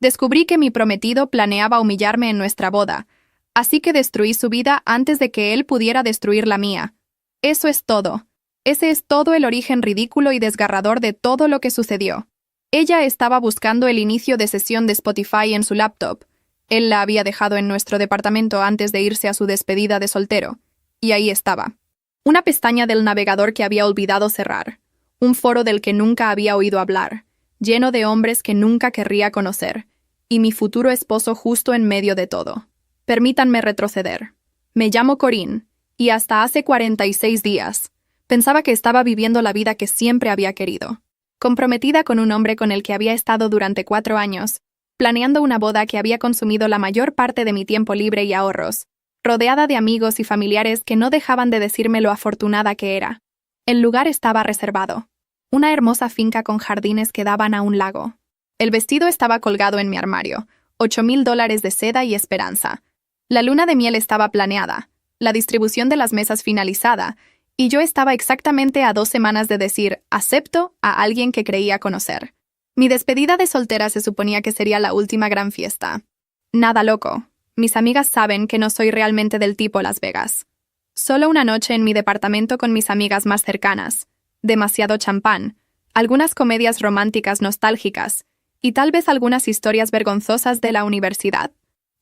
Descubrí que mi prometido planeaba humillarme en nuestra boda, así que destruí su vida antes de que él pudiera destruir la mía. Eso es todo. Ese es todo el origen ridículo y desgarrador de todo lo que sucedió. Ella estaba buscando el inicio de sesión de Spotify en su laptop. Él la había dejado en nuestro departamento antes de irse a su despedida de soltero. Y ahí estaba. Una pestaña del navegador que había olvidado cerrar. Un foro del que nunca había oído hablar, lleno de hombres que nunca querría conocer. Y mi futuro esposo justo en medio de todo. Permítanme retroceder. Me llamo Corinne, y hasta hace 46 días pensaba que estaba viviendo la vida que siempre había querido. Comprometida con un hombre con el que había estado durante 4 años, planeando una boda que había consumido la mayor parte de mi tiempo libre y ahorros, rodeada de amigos y familiares que no dejaban de decirme lo afortunada que era. El lugar estaba reservado. Una hermosa finca con jardines que daban a un lago. El vestido estaba colgado en mi armario, $8,000 de seda y esperanza. La luna de miel estaba planeada, la distribución de las mesas finalizada, y yo estaba exactamente a 2 semanas de decir «acepto» a alguien que creía conocer. Mi despedida de soltera se suponía que sería la última gran fiesta. Nada loco. Mis amigas saben que no soy realmente del tipo Las Vegas. Solo una noche en mi departamento con mis amigas más cercanas. Demasiado champán, algunas comedias románticas nostálgicas y tal vez algunas historias vergonzosas de la universidad.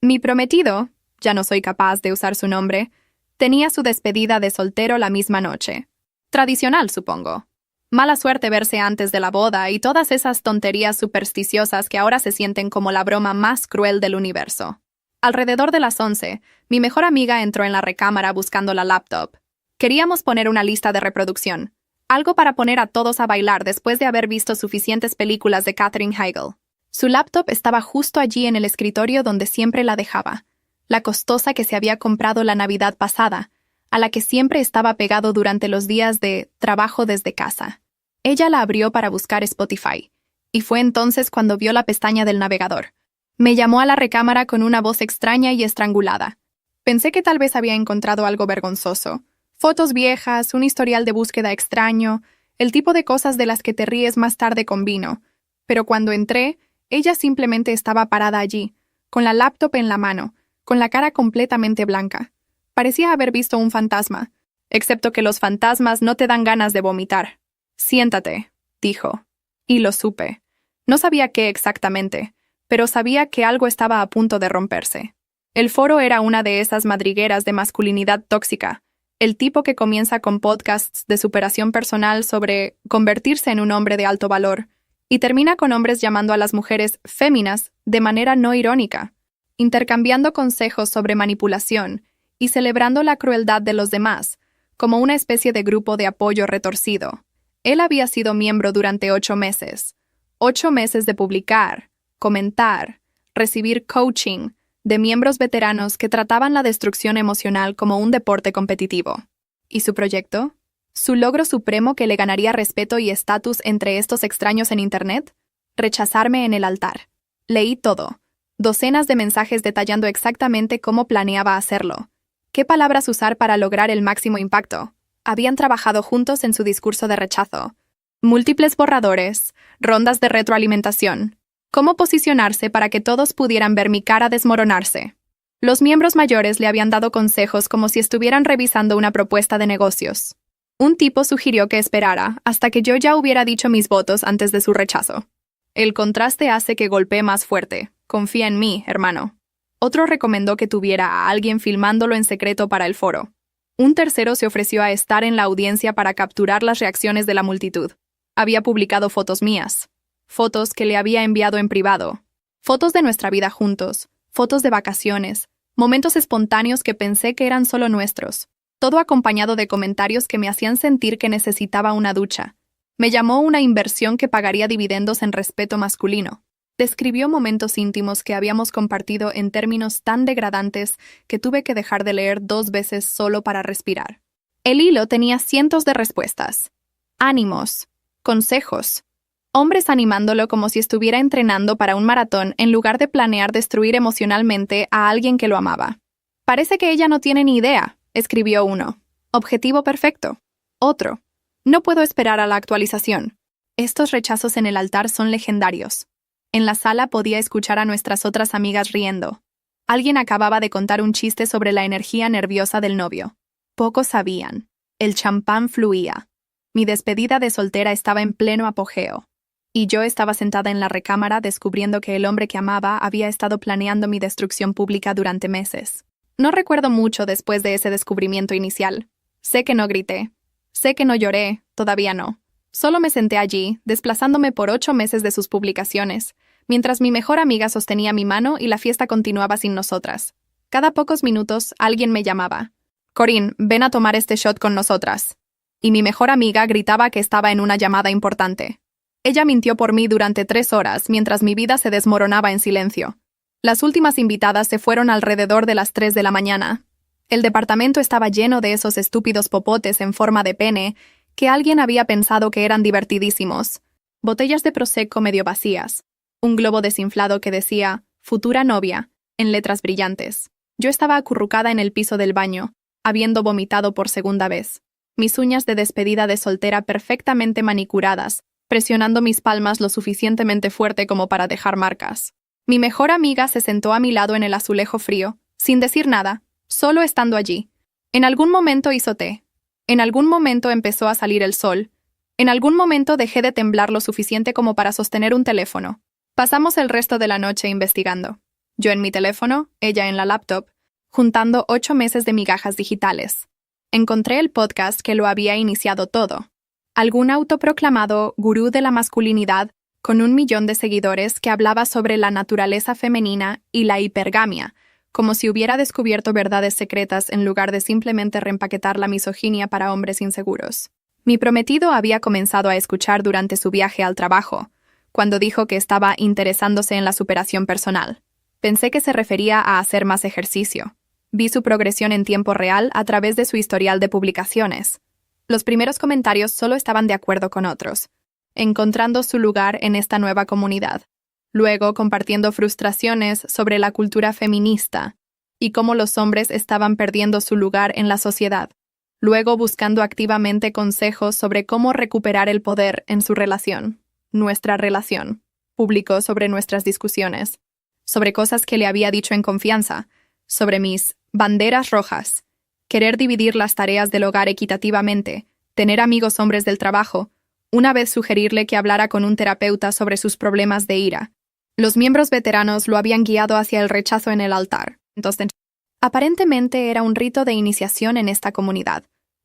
Mi prometido, ya no soy capaz de usar su nombre, tenía su despedida de soltero la misma noche. Tradicional, supongo. Mala suerte verse antes de la boda y todas esas tonterías supersticiosas que ahora se sienten como la broma más cruel del universo. Alrededor de las 11, mi mejor amiga entró en la recámara buscando la laptop. Queríamos poner una lista de reproducción. Algo para poner a todos a bailar después de haber visto suficientes películas de Katherine Heigl. Su laptop estaba justo allí en el escritorio donde siempre la dejaba. La costosa que se había comprado la Navidad pasada, a la que siempre estaba pegado durante los días de trabajo desde casa. Ella la abrió para buscar Spotify, y fue entonces cuando vio la pestaña del navegador. Me llamó a la recámara con una voz extraña y estrangulada. Pensé que tal vez había encontrado algo vergonzoso. Fotos viejas, un historial de búsqueda extraño, el tipo de cosas de las que te ríes más tarde con vino. Pero cuando entré, ella simplemente estaba parada allí, con la laptop en la mano, con la cara completamente blanca. Parecía haber visto un fantasma, excepto que los fantasmas no te dan ganas de vomitar. «Siéntate», dijo. Y lo supe. No sabía qué exactamente, pero sabía que algo estaba a punto de romperse. El foro era una de esas madrigueras de masculinidad tóxica, el tipo que comienza con podcasts de superación personal sobre convertirse en un hombre de alto valor y termina con hombres llamando a las mujeres féminas de manera no irónica, intercambiando consejos sobre manipulación y celebrando la crueldad de los demás, como una especie de grupo de apoyo retorcido. Él había sido miembro durante 8 meses. 8 meses de publicar, comentar, recibir coaching de miembros veteranos que trataban la destrucción emocional como un deporte competitivo. ¿Y su proyecto? ¿Su logro supremo que le ganaría respeto y estatus entre estos extraños en Internet? Rechazarme en el altar. Leí todo. Docenas de mensajes detallando exactamente cómo planeaba hacerlo. ¿Qué palabras usar para lograr el máximo impacto? Habían trabajado juntos en su discurso de rechazo. Múltiples borradores, rondas de retroalimentación. Cómo posicionarse para que todos pudieran ver mi cara desmoronarse. Los miembros mayores le habían dado consejos como si estuvieran revisando una propuesta de negocios. Un tipo sugirió que esperara hasta que yo ya hubiera dicho mis votos antes de su rechazo. El contraste hace que golpee más fuerte. Confía en mí, hermano. Otro recomendó que tuviera a alguien filmándolo en secreto para el foro. Un tercero se ofreció a estar en la audiencia para capturar las reacciones de la multitud. Había publicado fotos mías. Fotos que le había enviado en privado. Fotos de nuestra vida juntos. Fotos de vacaciones. Momentos espontáneos que pensé que eran solo nuestros. Todo acompañado de comentarios que me hacían sentir que necesitaba una ducha. Me llamó una inversión que pagaría dividendos en respeto masculino. Describió momentos íntimos que habíamos compartido en términos tan degradantes que tuve que dejar de leer 2 veces solo para respirar. El hilo tenía cientos de respuestas. Ánimos. Consejos. Hombres animándolo como si estuviera entrenando para un maratón en lugar de planear destruir emocionalmente a alguien que lo amaba. «Parece que ella no tiene ni idea», escribió uno. «Objetivo perfecto». Otro. «No puedo esperar a la actualización». Estos rechazos en el altar son legendarios. En la sala podía escuchar a nuestras otras amigas riendo. Alguien acababa de contar un chiste sobre la energía nerviosa del novio. Pocos sabían. El champán fluía. Mi despedida de soltera estaba en pleno apogeo. Y yo estaba sentada en la recámara descubriendo que el hombre que amaba había estado planeando mi destrucción pública durante meses. No recuerdo mucho después de ese descubrimiento inicial. Sé que no grité. Sé que no lloré, todavía no. Solo me senté allí, desplazándome por 8 meses de sus publicaciones, mientras mi mejor amiga sostenía mi mano y la fiesta continuaba sin nosotras. Cada pocos minutos alguien me llamaba. «Corinne, ven a tomar este shot con nosotras». Y mi mejor amiga gritaba que estaba en una llamada importante. Ella mintió por mí durante 3 horas mientras mi vida se desmoronaba en silencio. Las últimas invitadas se fueron alrededor de las 3 de la mañana. El departamento estaba lleno de esos estúpidos popotes en forma de pene que alguien había pensado que eran divertidísimos. Botellas de prosecco medio vacías. Un globo desinflado que decía «Futura novia» en letras brillantes. Yo estaba acurrucada en el piso del baño, habiendo vomitado por segunda vez. Mis uñas de despedida de soltera perfectamente manicuradas, presionando mis palmas lo suficientemente fuerte como para dejar marcas. Mi mejor amiga se sentó a mi lado en el azulejo frío, sin decir nada, solo estando allí. En algún momento hizo té. En algún momento empezó a salir el sol. En algún momento dejé de temblar lo suficiente como para sostener un teléfono. Pasamos el resto de la noche investigando. Yo en mi teléfono, ella en la laptop, juntando 8 meses de migajas digitales. Encontré el podcast que lo había iniciado todo. Algún autoproclamado gurú de la masculinidad con 1 millón de seguidores que hablaba sobre la naturaleza femenina y la hipergamia, como si hubiera descubierto verdades secretas en lugar de simplemente reempaquetar la misoginia para hombres inseguros. Mi prometido había comenzado a escuchar durante su viaje al trabajo, cuando dijo que estaba interesándose en la superación personal. Pensé que se refería a hacer más ejercicio. Vi su progresión en tiempo real a través de su historial de publicaciones. Los primeros comentarios solo estaban de acuerdo con otros, encontrando su lugar en esta nueva comunidad. Luego compartiendo frustraciones sobre la cultura feminista y cómo los hombres estaban perdiendo su lugar en la sociedad. Luego buscando activamente consejos sobre cómo recuperar el poder en su relación. Nuestra relación. Publicó sobre nuestras discusiones, sobre cosas que le había dicho en confianza, sobre mis banderas rojas, querer dividir las tareas del hogar equitativamente, tener amigos hombres del trabajo, una vez sugerirle que hablara con un terapeuta sobre sus problemas de ira. Los miembros veteranos lo habían guiado hacia el rechazo en el altar. Entonces, aparentemente era un rito de iniciación en esta comunidad,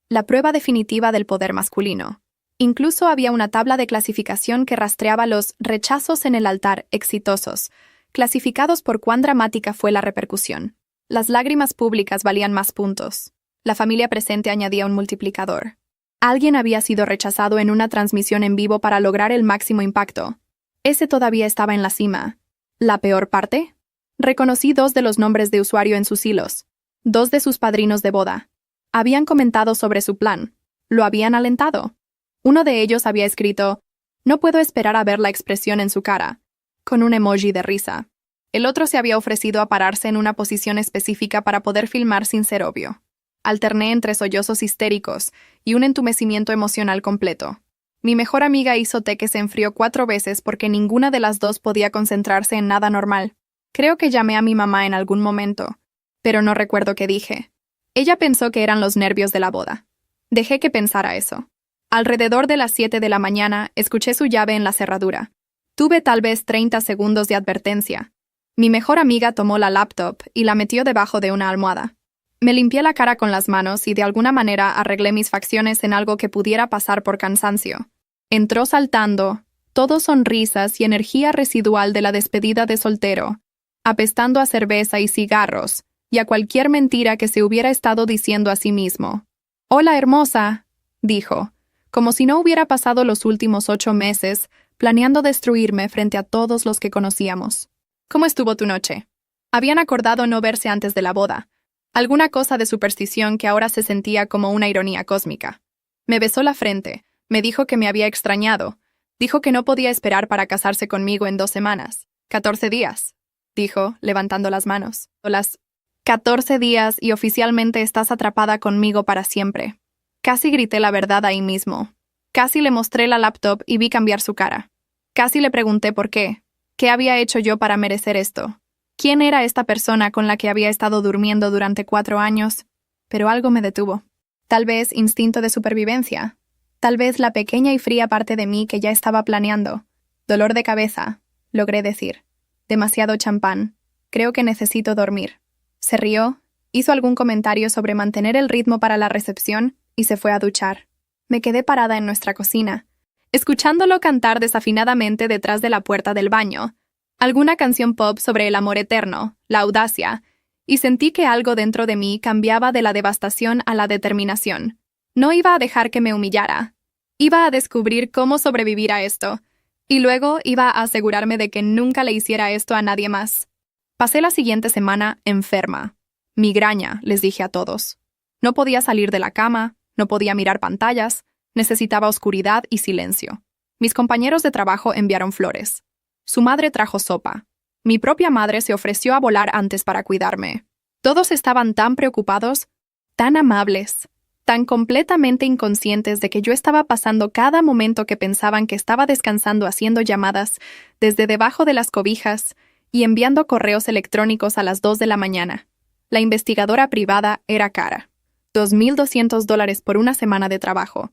la prueba definitiva del poder masculino. Incluso había una tabla de clasificación que rastreaba los rechazos en el altar exitosos, clasificados por cuán dramática fue la repercusión. Las lágrimas públicas valían más puntos. La familia presente añadía un multiplicador. Alguien había sido rechazado en una transmisión en vivo para lograr el máximo impacto. Ese todavía estaba en la cima. ¿La peor parte? Reconocí 2 de los nombres de usuario en sus hilos. 2 de sus padrinos de boda. Habían comentado sobre su plan. Lo habían alentado. Uno de ellos había escrito, «No puedo esperar a ver la expresión en su cara», con un emoji de risa. El otro se había ofrecido a pararse en una posición específica para poder filmar sin ser obvio. Alterné entre sollozos histéricos y un entumecimiento emocional completo. Mi mejor amiga hizo té que se enfrió 4 veces porque ninguna de las 2 podía concentrarse en nada normal. Creo que llamé a mi mamá en algún momento, pero no recuerdo qué dije. Ella pensó que eran los nervios de la boda. Dejé que pensara eso. Alrededor de las 7 de la mañana, escuché su llave en la cerradura. Tuve tal vez 30 segundos de advertencia. Mi mejor amiga tomó la laptop y la metió debajo de una almohada. Me limpié la cara con las manos y de alguna manera arreglé mis facciones en algo que pudiera pasar por cansancio. Entró saltando, todo sonrisas y energía residual de la despedida de soltero, apestando a cerveza y cigarros, y a cualquier mentira que se hubiera estado diciendo a sí mismo. «Hola, hermosa», dijo, como si no hubiera pasado los últimos 8 meses planeando destruirme frente a todos los que conocíamos. «¿Cómo estuvo tu noche?» Habían acordado no verse antes de la boda, alguna cosa de superstición que ahora se sentía como una ironía cósmica. Me besó la frente, me dijo que me había extrañado, dijo que no podía esperar para casarse conmigo en 2 semanas. 14 días, dijo, levantando las manos. Las 14 días y oficialmente estás atrapada conmigo para siempre. Casi grité la verdad ahí mismo. Casi le mostré la laptop y vi cambiar su cara. Casi le pregunté por qué. ¿Qué había hecho yo para merecer esto? ¿Quién era esta persona con la que había estado durmiendo durante 4 años? Pero algo me detuvo. Tal vez instinto de supervivencia. Tal vez la pequeña y fría parte de mí que ya estaba planeando. Dolor de cabeza, logré decir. Demasiado champán. Creo que necesito dormir. Se rió, hizo algún comentario sobre mantener el ritmo para la recepción y se fue a duchar. Me quedé parada en nuestra cocina, escuchándolo cantar desafinadamente detrás de la puerta del baño, alguna canción pop sobre el amor eterno, la audacia, y sentí que algo dentro de mí cambiaba de la devastación a la determinación. No iba a dejar que me humillara. Iba a descubrir cómo sobrevivir a esto, y luego iba a asegurarme de que nunca le hiciera esto a nadie más. Pasé la siguiente semana enferma. Migraña, les dije a todos. No podía salir de la cama, no podía mirar pantallas, necesitaba oscuridad y silencio. Mis compañeros de trabajo enviaron flores. Su madre trajo sopa. Mi propia madre se ofreció a volar antes para cuidarme. Todos estaban tan preocupados, tan amables, tan completamente inconscientes de que yo estaba pasando cada momento que pensaban que estaba descansando haciendo llamadas desde debajo de las cobijas y enviando correos electrónicos a las 2 de la mañana. La investigadora privada era cara. $2,200 por una semana de trabajo,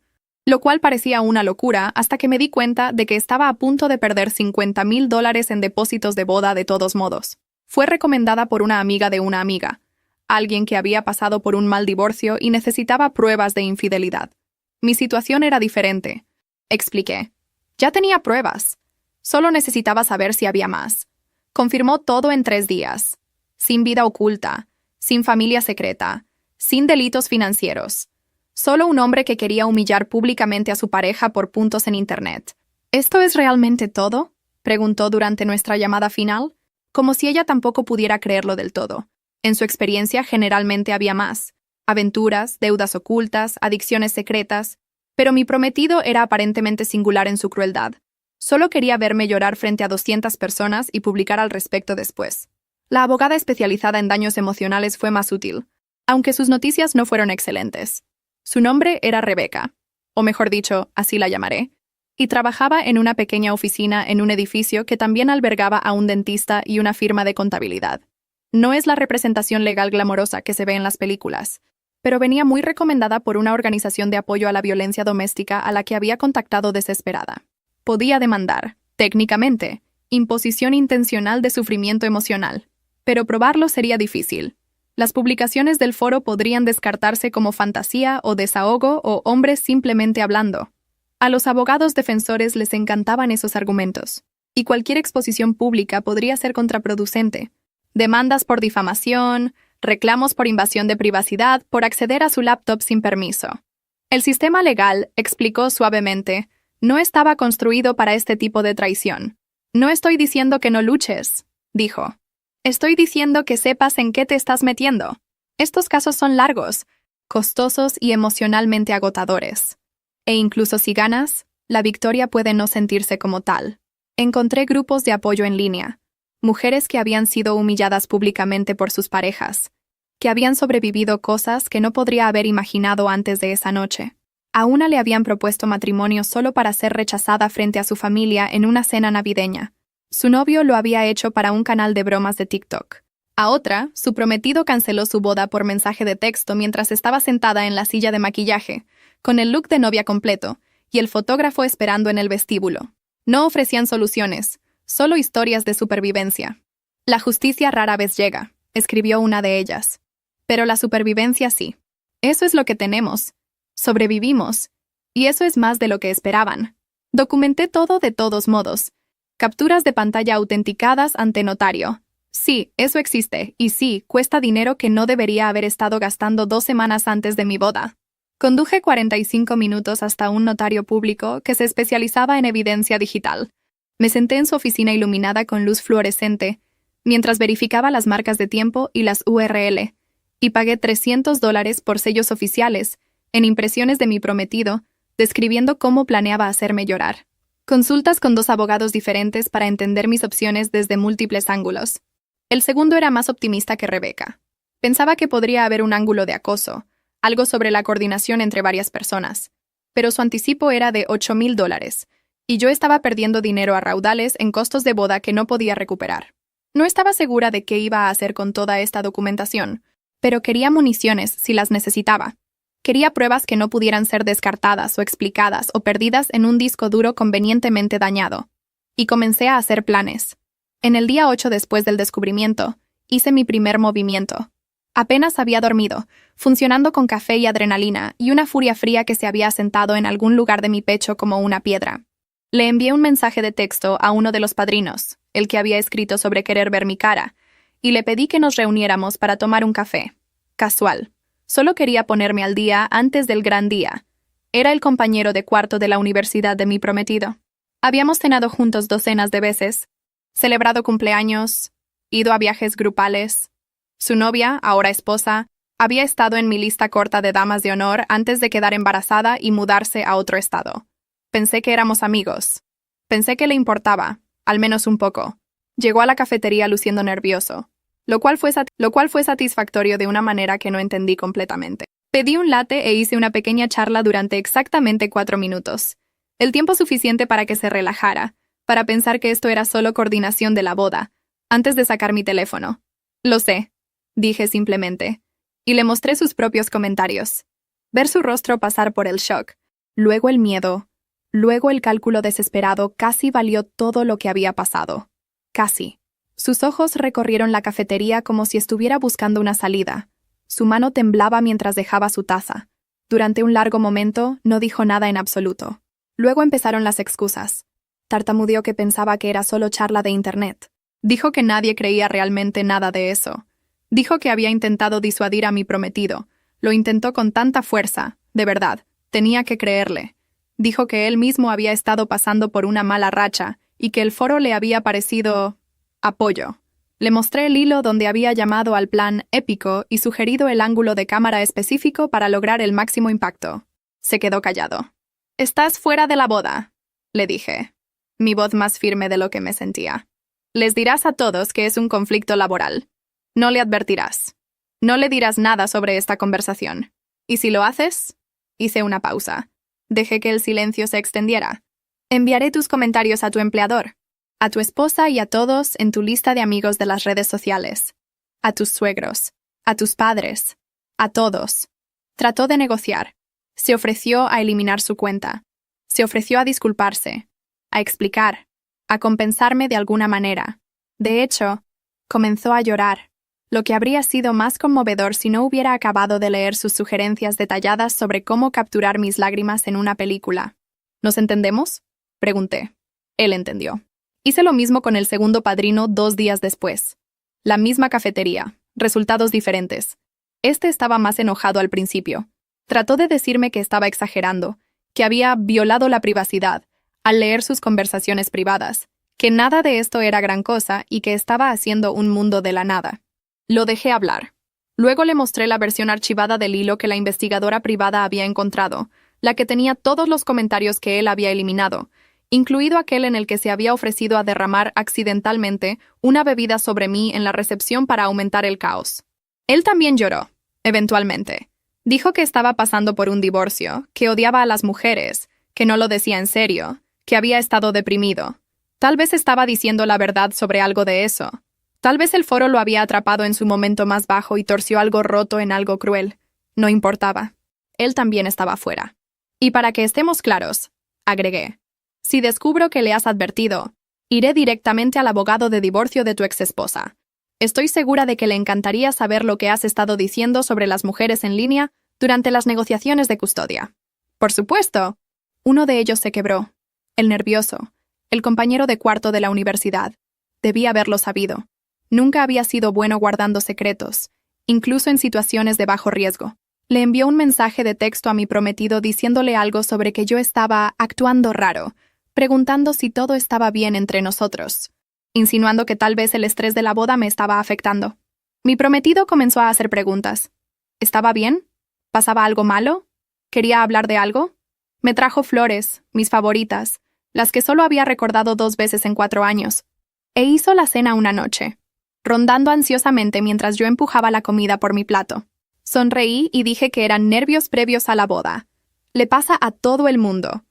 lo cual parecía una locura hasta que me di cuenta de que estaba a punto de perder $50,000 en depósitos de boda de todos modos. Fue recomendada por una amiga de una amiga, alguien que había pasado por un mal divorcio y necesitaba pruebas de infidelidad. Mi situación era diferente, expliqué. Ya tenía pruebas. Solo necesitaba saber si había más. Confirmó todo en 3 días. Sin vida oculta, sin familia secreta, sin delitos financieros. Solo un hombre que quería humillar públicamente a su pareja por puntos en Internet. ¿Esto es realmente todo?, preguntó durante nuestra llamada final, como si ella tampoco pudiera creerlo del todo. En su experiencia generalmente había más. Aventuras, deudas ocultas, adicciones secretas. Pero mi prometido era aparentemente singular en su crueldad. Solo quería verme llorar frente a 200 personas y publicar al respecto después. La abogada especializada en daños emocionales fue más útil, aunque sus noticias no fueron excelentes. Su nombre era Rebecca, o mejor dicho, así la llamaré, y trabajaba en una pequeña oficina en un edificio que también albergaba a un dentista y una firma de contabilidad. No es la representación legal glamorosa que se ve en las películas, pero venía muy recomendada por una organización de apoyo a la violencia doméstica a la que había contactado desesperada. Podía demandar, técnicamente, imposición intencional de sufrimiento emocional, pero probarlo sería difícil. Las publicaciones del foro podrían descartarse como fantasía o desahogo o hombres simplemente hablando. A los abogados defensores les encantaban esos argumentos, y cualquier exposición pública podría ser contraproducente. Demandas por difamación, reclamos por invasión de privacidad, por acceder a su laptop sin permiso. El sistema legal, explicó suavemente, no estaba construido para este tipo de traición. No estoy diciendo que no luches, dijo. Estoy diciendo que sepas en qué te estás metiendo. Estos casos son largos, costosos y emocionalmente agotadores. E incluso si ganas, la victoria puede no sentirse como tal. Encontré grupos de apoyo en línea, mujeres que habían sido humilladas públicamente por sus parejas, que habían sobrevivido cosas que no podría haber imaginado antes de esa noche. A una le habían propuesto matrimonio solo para ser rechazada frente a su familia en una cena navideña. Su novio lo había hecho para un canal de bromas de TikTok. A otra, su prometido canceló su boda por mensaje de texto mientras estaba sentada en la silla de maquillaje, con el look de novia completo, y el fotógrafo esperando en el vestíbulo. No ofrecían soluciones, solo historias de supervivencia. La justicia rara vez llega, escribió una de ellas. Pero la supervivencia sí. Eso es lo que tenemos. Sobrevivimos. Y eso es más de lo que esperaban. Documenté todo de todos modos. Capturas de pantalla autenticadas ante notario. Sí, eso existe, y sí, cuesta dinero que no debería haber estado gastando 2 semanas antes de mi boda. Conduje 45 minutos hasta un notario público que se especializaba en evidencia digital. Me senté en su oficina iluminada con luz fluorescente, mientras verificaba las marcas de tiempo y las URL, y pagué $300 por sellos oficiales, en impresiones de mi prometido, describiendo cómo planeaba hacerme llorar. Consultas con 2 abogados diferentes para entender mis opciones desde múltiples ángulos. El segundo era más optimista que Rebecca. Pensaba que podría haber un ángulo de acoso, algo sobre la coordinación entre varias personas, pero su anticipo era de $8,000, Y yo estaba perdiendo dinero a raudales en costos de boda que no podía recuperar. No estaba segura de qué iba a hacer con toda esta documentación, pero quería municiones si las necesitaba. Quería pruebas que no pudieran ser descartadas o explicadas o perdidas en un disco duro convenientemente dañado. Y comencé a hacer planes. En el día 8 después del descubrimiento, hice mi primer movimiento. Apenas había dormido, funcionando con café y adrenalina y una furia fría que se había asentado en algún lugar de mi pecho como una piedra. Le envié un mensaje de texto a uno de los padrinos, el que había escrito sobre querer ver mi cara, y le pedí que nos reuniéramos para tomar un café. Casual. Solo quería ponerme al día antes del gran día. Era el compañero de cuarto de la universidad de mi prometido. Habíamos cenado juntos docenas de veces, celebrado cumpleaños, ido a viajes grupales. Su novia, ahora esposa, había estado en mi lista corta de damas de honor antes de quedar embarazada y mudarse a otro estado. Pensé que éramos amigos. Pensé que le importaba, al menos un poco. Llegó a la cafetería luciendo nervioso, lo cual fue satisfactorio de una manera que no entendí completamente. Pedí un latte e hice una pequeña charla durante exactamente 4 minutos. El tiempo suficiente para que se relajara, para pensar que esto era solo coordinación de la boda, antes de sacar mi teléfono. Lo sé, dije simplemente, y le mostré sus propios comentarios. Ver su rostro pasar por el shock, luego el miedo, luego el cálculo desesperado casi valió todo lo que había pasado. Casi. Sus ojos recorrieron la cafetería como si estuviera buscando una salida. Su mano temblaba mientras dejaba su taza. Durante un largo momento no dijo nada en absoluto. Luego empezaron las excusas. Tartamudeó que pensaba que era solo charla de internet. Dijo que nadie creía realmente nada de eso. Dijo que había intentado disuadir a mi prometido. Lo intentó con tanta fuerza, de verdad, tenía que creerle. Dijo que él mismo había estado pasando por una mala racha y que el foro le había parecido apoyo. Le mostré el hilo donde había llamado al plan épico y sugerido el ángulo de cámara específico para lograr el máximo impacto. Se quedó callado. «Estás fuera de la boda», le dije, mi voz más firme de lo que me sentía. «Les dirás a todos que es un conflicto laboral. No le advertirás. No le dirás nada sobre esta conversación. Y si lo haces...» Hice una pausa. Dejé que el silencio se extendiera. «Enviaré tus comentarios a tu empleador, a tu esposa y a todos en tu lista de amigos de las redes sociales, a tus suegros, a tus padres, a todos». Trató de negociar. Se ofreció a eliminar su cuenta. Se ofreció a disculparse, a explicar, a compensarme de alguna manera. De hecho, comenzó a llorar, lo que habría sido más conmovedor si no hubiera acabado de leer sus sugerencias detalladas sobre cómo capturar mis lágrimas en una película. ¿Nos entendemos?, pregunté. Él entendió. Hice lo mismo con el segundo padrino 2 días después. La misma cafetería, resultados diferentes. Este estaba más enojado al principio. Trató de decirme que estaba exagerando, que había violado la privacidad al leer sus conversaciones privadas, que nada de esto era gran cosa y que estaba haciendo un mundo de la nada. Lo dejé hablar. Luego le mostré la versión archivada del hilo que la investigadora privada había encontrado, la que tenía todos los comentarios que él había eliminado, incluido aquel en el que se había ofrecido a derramar accidentalmente una bebida sobre mí en la recepción para aumentar el caos. Él también lloró, eventualmente. Dijo que estaba pasando por un divorcio, que odiaba a las mujeres, que no lo decía en serio, que había estado deprimido. Tal vez estaba diciendo la verdad sobre algo de eso. Tal vez el foro lo había atrapado en su momento más bajo y torció algo roto en algo cruel. No importaba. Él también estaba fuera. Y para que estemos claros, agregué, si descubro que le has advertido, iré directamente al abogado de divorcio de tu exesposa. Estoy segura de que le encantaría saber lo que has estado diciendo sobre las mujeres en línea durante las negociaciones de custodia. Por supuesto. Uno de ellos se quebró. El nervioso. El compañero de cuarto de la universidad. Debía haberlo sabido. Nunca había sido bueno guardando secretos, incluso en situaciones de bajo riesgo. Le envió un mensaje de texto a mi prometido diciéndole algo sobre que yo estaba actuando raro, preguntando si todo estaba bien entre nosotros, insinuando que tal vez el estrés de la boda me estaba afectando. Mi prometido comenzó a hacer preguntas. ¿Estaba bien? ¿Pasaba algo malo? ¿Quería hablar de algo? Me trajo flores, mis favoritas, las que solo había recordado 2 veces en 4 años, e hizo la cena una noche, rondando ansiosamente mientras yo empujaba la comida por mi plato. Sonreí y dije que eran nervios previos a la boda. Le pasa a todo el mundo.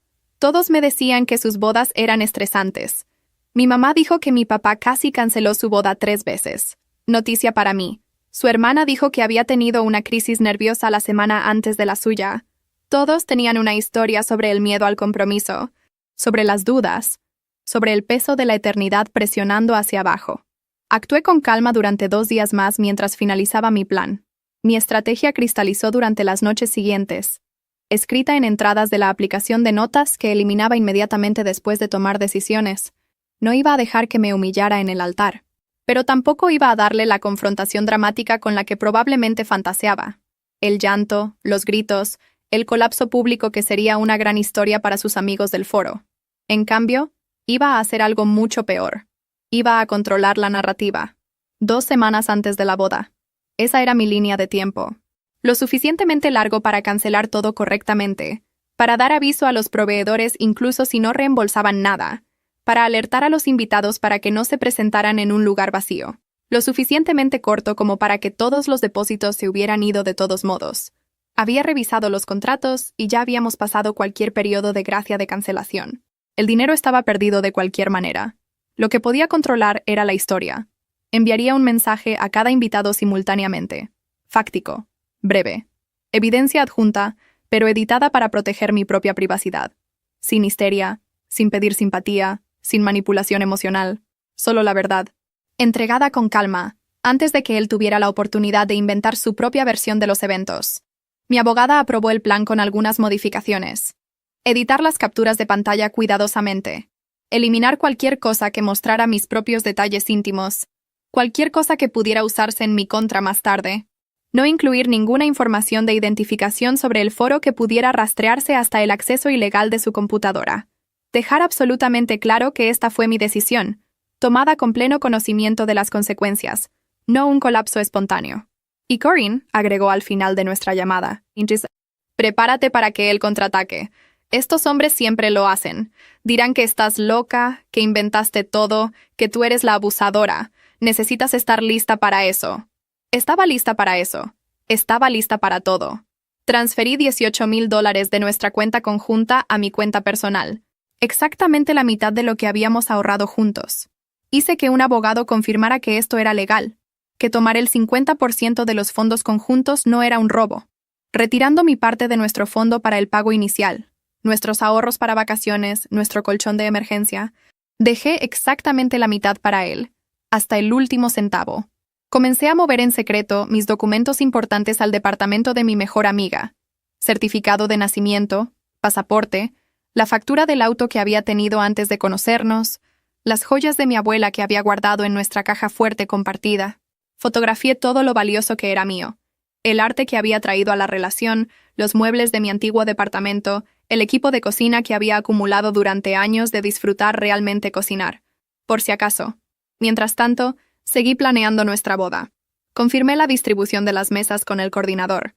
Todos me decían que sus bodas eran estresantes. Mi mamá dijo que mi papá casi canceló su boda 3 veces. Noticia para mí. Su hermana dijo que había tenido una crisis nerviosa la semana antes de la suya. Todos tenían una historia sobre el miedo al compromiso, sobre las dudas, sobre el peso de la eternidad presionando hacia abajo. Actué con calma durante 2 días más mientras finalizaba mi plan. Mi estrategia cristalizó durante las noches siguientes, escrita en entradas de la aplicación de notas que eliminaba inmediatamente después de tomar decisiones. No iba a dejar que me humillara en el altar, pero tampoco iba a darle la confrontación dramática con la que probablemente fantaseaba. El llanto, los gritos, el colapso público que sería una gran historia para sus amigos del foro. En cambio, iba a hacer algo mucho peor. Iba a controlar la narrativa. 2 semanas antes de la boda. Esa era mi línea de tiempo. Lo suficientemente largo para cancelar todo correctamente, para dar aviso a los proveedores incluso si no reembolsaban nada, para alertar a los invitados para que no se presentaran en un lugar vacío. Lo suficientemente corto como para que todos los depósitos se hubieran ido de todos modos. Había revisado los contratos y ya habíamos pasado cualquier periodo de gracia de cancelación. El dinero estaba perdido de cualquier manera. Lo que podía controlar era la historia. Enviaría un mensaje a cada invitado simultáneamente. Fáctico. Breve. Evidencia adjunta, pero editada para proteger mi propia privacidad. Sin histeria, sin pedir simpatía, sin manipulación emocional. Solo la verdad. Entregada con calma, antes de que él tuviera la oportunidad de inventar su propia versión de los eventos. Mi abogada aprobó el plan con algunas modificaciones. Editar las capturas de pantalla cuidadosamente. Eliminar cualquier cosa que mostrara mis propios detalles íntimos. Cualquier cosa que pudiera usarse en mi contra más tarde. No incluir ninguna información de identificación sobre el foro que pudiera rastrearse hasta el acceso ilegal de su computadora. Dejar absolutamente claro que esta fue mi decisión, tomada con pleno conocimiento de las consecuencias, no un colapso espontáneo. Y Corinne agregó al final de nuestra llamada: prepárate para que él contraataque. Estos hombres siempre lo hacen. Dirán que estás loca, que inventaste todo, que tú eres la abusadora. Necesitas estar lista para eso. Estaba lista para eso. Estaba lista para todo. Transferí $18,000 de nuestra cuenta conjunta a mi cuenta personal. Exactamente la mitad de lo que habíamos ahorrado juntos. Hice que un abogado confirmara que esto era legal, que tomar el 50% de los fondos conjuntos no era un robo. Retirando mi parte de nuestro fondo para el pago inicial, nuestros ahorros para vacaciones, nuestro colchón de emergencia, dejé exactamente la mitad para él, hasta el último centavo. Comencé a mover en secreto mis documentos importantes al departamento de mi mejor amiga. Certificado de nacimiento, pasaporte, la factura del auto que había tenido antes de conocernos, las joyas de mi abuela que había guardado en nuestra caja fuerte compartida. Fotografié todo lo valioso que era mío. El arte que había traído a la relación, los muebles de mi antiguo departamento, el equipo de cocina que había acumulado durante años de disfrutar realmente cocinar. Por si acaso. Mientras tanto, seguí planeando nuestra boda. Confirmé la distribución de las mesas con el coordinador.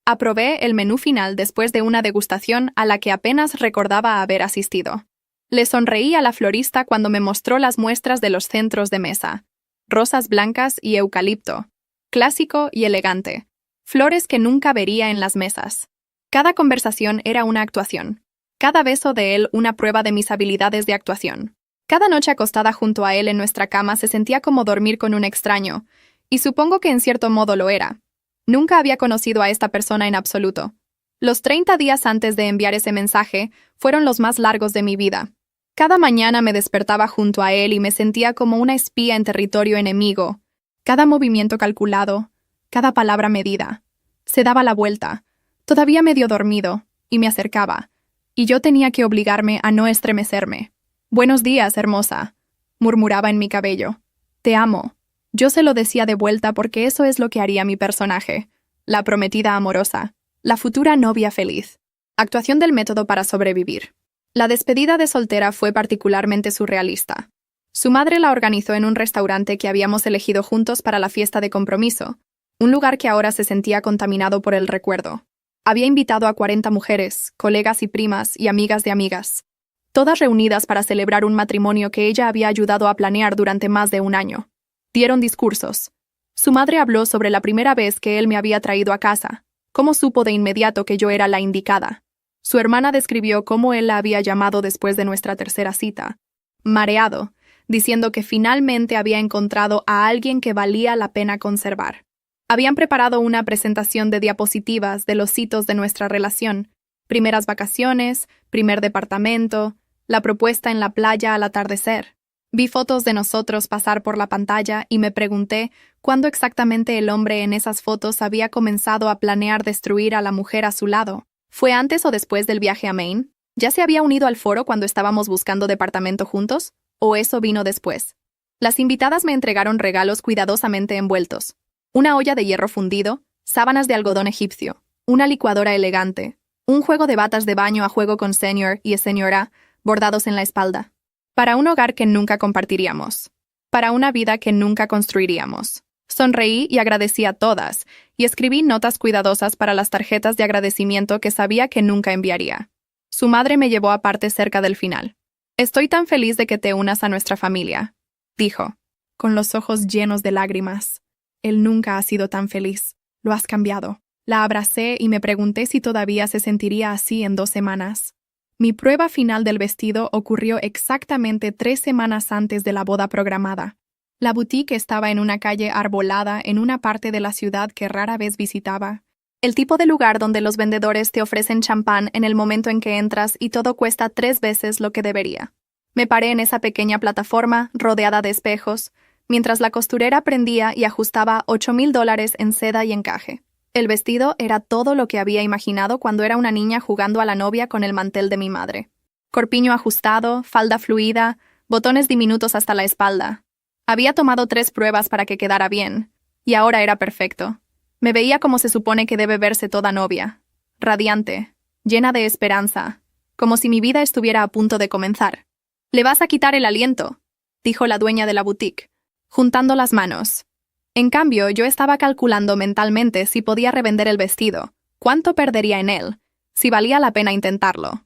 Aprobé el menú final después de una degustación a la que apenas recordaba haber asistido. Le sonreí a la florista cuando me mostró las muestras de los centros de mesa. Rosas blancas y eucalipto. Clásico y elegante. Flores que nunca vería en las mesas. Cada conversación era una actuación. Cada beso de él una prueba de mis habilidades de actuación. Cada noche acostada junto a él en nuestra cama se sentía como dormir con un extraño, y supongo que en cierto modo lo era. Nunca había conocido a esta persona en absoluto. Los 30 días antes de enviar ese mensaje fueron los más largos de mi vida. Cada mañana me despertaba junto a él y me sentía como una espía en territorio enemigo. Cada movimiento calculado, cada palabra medida. Se daba la vuelta, todavía medio dormido, y me acercaba, y yo tenía que obligarme a no estremecerme. «Buenos días, hermosa», murmuraba en mi cabello. «Te amo». Yo se lo decía de vuelta porque eso es lo que haría mi personaje. La prometida amorosa. La futura novia feliz. Actuación del método para sobrevivir. La despedida de soltera fue particularmente surrealista. Su madre la organizó en un restaurante que habíamos elegido juntos para la fiesta de compromiso, un lugar que ahora se sentía contaminado por el recuerdo. Había invitado a 40 mujeres, colegas y primas y amigas de amigas, todas reunidas para celebrar un matrimonio que ella había ayudado a planear durante más de un año. Dieron discursos. Su madre habló sobre la primera vez que él me había traído a casa, cómo supo de inmediato que yo era la indicada. Su hermana describió cómo él la había llamado después de nuestra tercera cita, mareado, diciendo que finalmente había encontrado a alguien que valía la pena conservar. Habían preparado una presentación de diapositivas de los hitos de nuestra relación, primeras vacaciones, primer departamento, la propuesta en la playa al atardecer. Vi fotos de nosotros pasar por la pantalla y me pregunté cuándo exactamente el hombre en esas fotos había comenzado a planear destruir a la mujer a su lado. ¿Fue antes o después del viaje a Maine? ¿Ya se había unido al foro cuando estábamos buscando departamento juntos? ¿O eso vino después? Las invitadas me entregaron regalos cuidadosamente envueltos. Una olla de hierro fundido, sábanas de algodón egipcio, una licuadora elegante, un juego de batas de baño a juego con señor y señora bordados en la espalda. Para un hogar que nunca compartiríamos. Para una vida que nunca construiríamos. Sonreí y agradecí a todas, y escribí notas cuidadosas para las tarjetas de agradecimiento que sabía que nunca enviaría. Su madre me llevó aparte cerca del final. «Estoy tan feliz de que te unas a nuestra familia», dijo, con los ojos llenos de lágrimas. «Él nunca ha sido tan feliz. Lo has cambiado». La abracé y me pregunté si todavía se sentiría así en 2 semanas. Mi prueba final del vestido ocurrió exactamente 3 semanas antes de la boda programada. La boutique estaba en una calle arbolada en una parte de la ciudad que rara vez visitaba. El tipo de lugar donde los vendedores te ofrecen champán en el momento en que entras y todo cuesta 3 veces lo que debería. Me paré en esa pequeña plataforma, rodeada de espejos, mientras la costurera prendía y ajustaba $8,000 en seda y encaje. El vestido era todo lo que había imaginado cuando era una niña jugando a la novia con el mantel de mi madre. Corpiño ajustado, falda fluida, botones diminutos hasta la espalda. Había tomado 3 pruebas para que quedara bien, y ahora era perfecto. Me veía como se supone que debe verse toda novia, radiante, llena de esperanza, como si mi vida estuviera a punto de comenzar. «Le vas a quitar el aliento», dijo la dueña de la boutique, juntando las manos. En cambio, yo estaba calculando mentalmente si podía revender el vestido, cuánto perdería en él, si valía la pena intentarlo.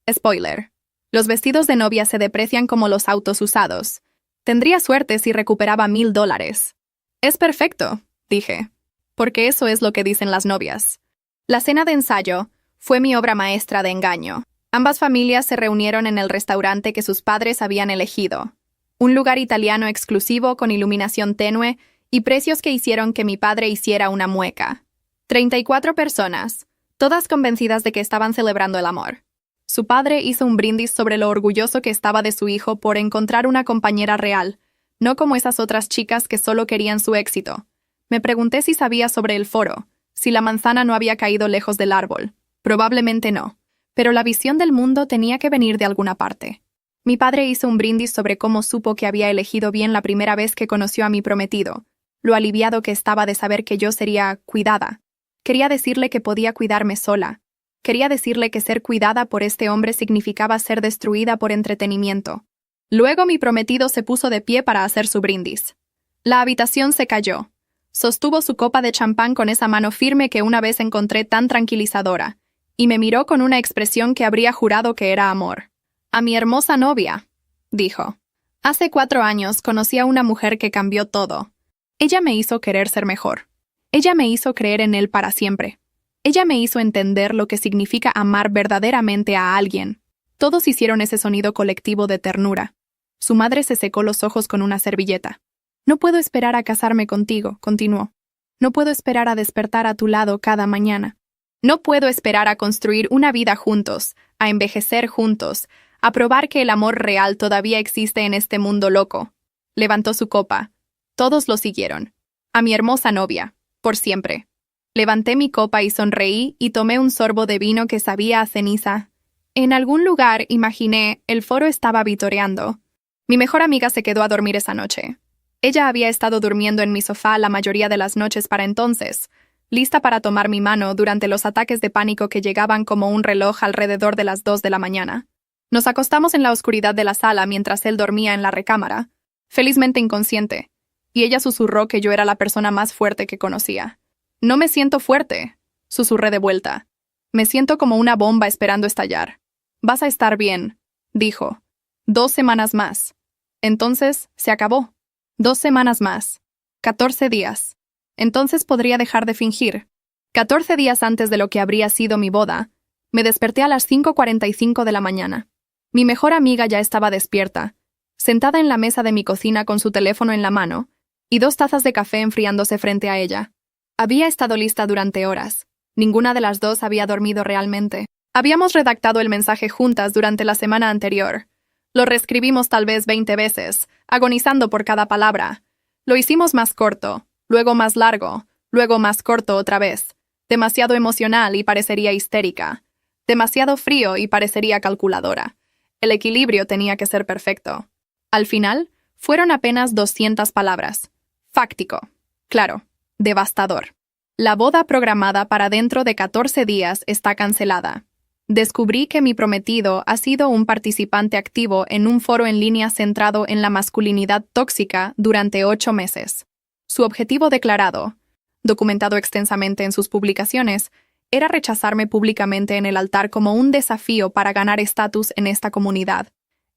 Spoiler. Los vestidos de novia se deprecian como los autos usados. Tendría suerte si recuperaba $1,000. «Es perfecto», dije, porque eso es lo que dicen las novias. La cena de ensayo fue mi obra maestra de engaño. Ambas familias se reunieron en el restaurante que sus padres habían elegido. Un lugar italiano exclusivo con iluminación tenue y precios que hicieron que mi padre hiciera una mueca. 34 personas, todas convencidas de que estaban celebrando el amor. Su padre hizo un brindis sobre lo orgulloso que estaba de su hijo por encontrar una compañera real, no como esas otras chicas que solo querían su éxito. Me pregunté si sabía sobre el foro, si la manzana no había caído lejos del árbol. Probablemente no. Pero la visión del mundo tenía que venir de alguna parte. Mi padre hizo un brindis sobre cómo supo que había elegido bien la primera vez que conoció a mi prometido, lo aliviado que estaba de saber que yo sería cuidada. Quería decirle que podía cuidarme sola. Quería decirle que ser cuidada por este hombre significaba ser destruida por entretenimiento. Luego mi prometido se puso de pie para hacer su brindis. La habitación se cayó. Sostuvo su copa de champán con esa mano firme que una vez encontré tan tranquilizadora, y me miró con una expresión que habría jurado que era amor. «A mi hermosa novia», dijo. «Hace 4 años conocí a una mujer que cambió todo. Ella me hizo querer ser mejor. Ella me hizo creer en él para siempre. Ella me hizo entender lo que significa amar verdaderamente a alguien». Todos hicieron ese sonido colectivo de ternura. Su madre se secó los ojos con una servilleta. «No puedo esperar a casarme contigo», continuó. «No puedo esperar a despertar a tu lado cada mañana. No puedo esperar a construir una vida juntos, a envejecer juntos, a probar que el amor real todavía existe en este mundo loco». Levantó su copa. Todos lo siguieron. «A mi hermosa novia, por siempre». Levanté mi copa y sonreí y tomé un sorbo de vino que sabía a ceniza. En algún lugar, imaginé, el foro estaba vitoreando. Mi mejor amiga se quedó a dormir esa noche. Ella había estado durmiendo en mi sofá la mayoría de las noches para entonces, lista para tomar mi mano durante los ataques de pánico que llegaban como un reloj alrededor de las 2 de la mañana. Nos acostamos en la oscuridad de la sala mientras él dormía en la recámara, felizmente inconsciente, y ella susurró que yo era la persona más fuerte que conocía. «No me siento fuerte», susurré de vuelta. «Me siento como una bomba esperando estallar». «Vas a estar bien», dijo. 2 semanas más. Entonces, se acabó. 2 semanas más. 14 días. Entonces podría dejar de fingir. 14 días antes de lo que habría sido mi boda, Me desperté a las 5:45 de la mañana. Mi mejor amiga ya estaba despierta, sentada en la mesa de mi cocina con su teléfono en la mano y 2 tazas de café enfriándose frente a ella. Había estado lista durante horas. Ninguna de las dos había dormido realmente. Habíamos redactado el mensaje juntas durante la semana anterior. Lo reescribimos tal vez 20 veces, agonizando por cada palabra. Lo hicimos más corto, luego más largo, luego más corto otra vez. Demasiado emocional y parecería histérica. Demasiado frío y parecería calculadora. El equilibrio tenía que ser perfecto. Al final, fueron apenas 200 palabras. Fáctico. Claro. Devastador. La boda programada para dentro de 14 días está cancelada. Descubrí que mi prometido ha sido un participante activo en un foro en línea centrado en la masculinidad tóxica durante 8 meses. Su objetivo declarado, documentado extensamente en sus publicaciones, era rechazarme públicamente en el altar como un desafío para ganar estatus en esta comunidad.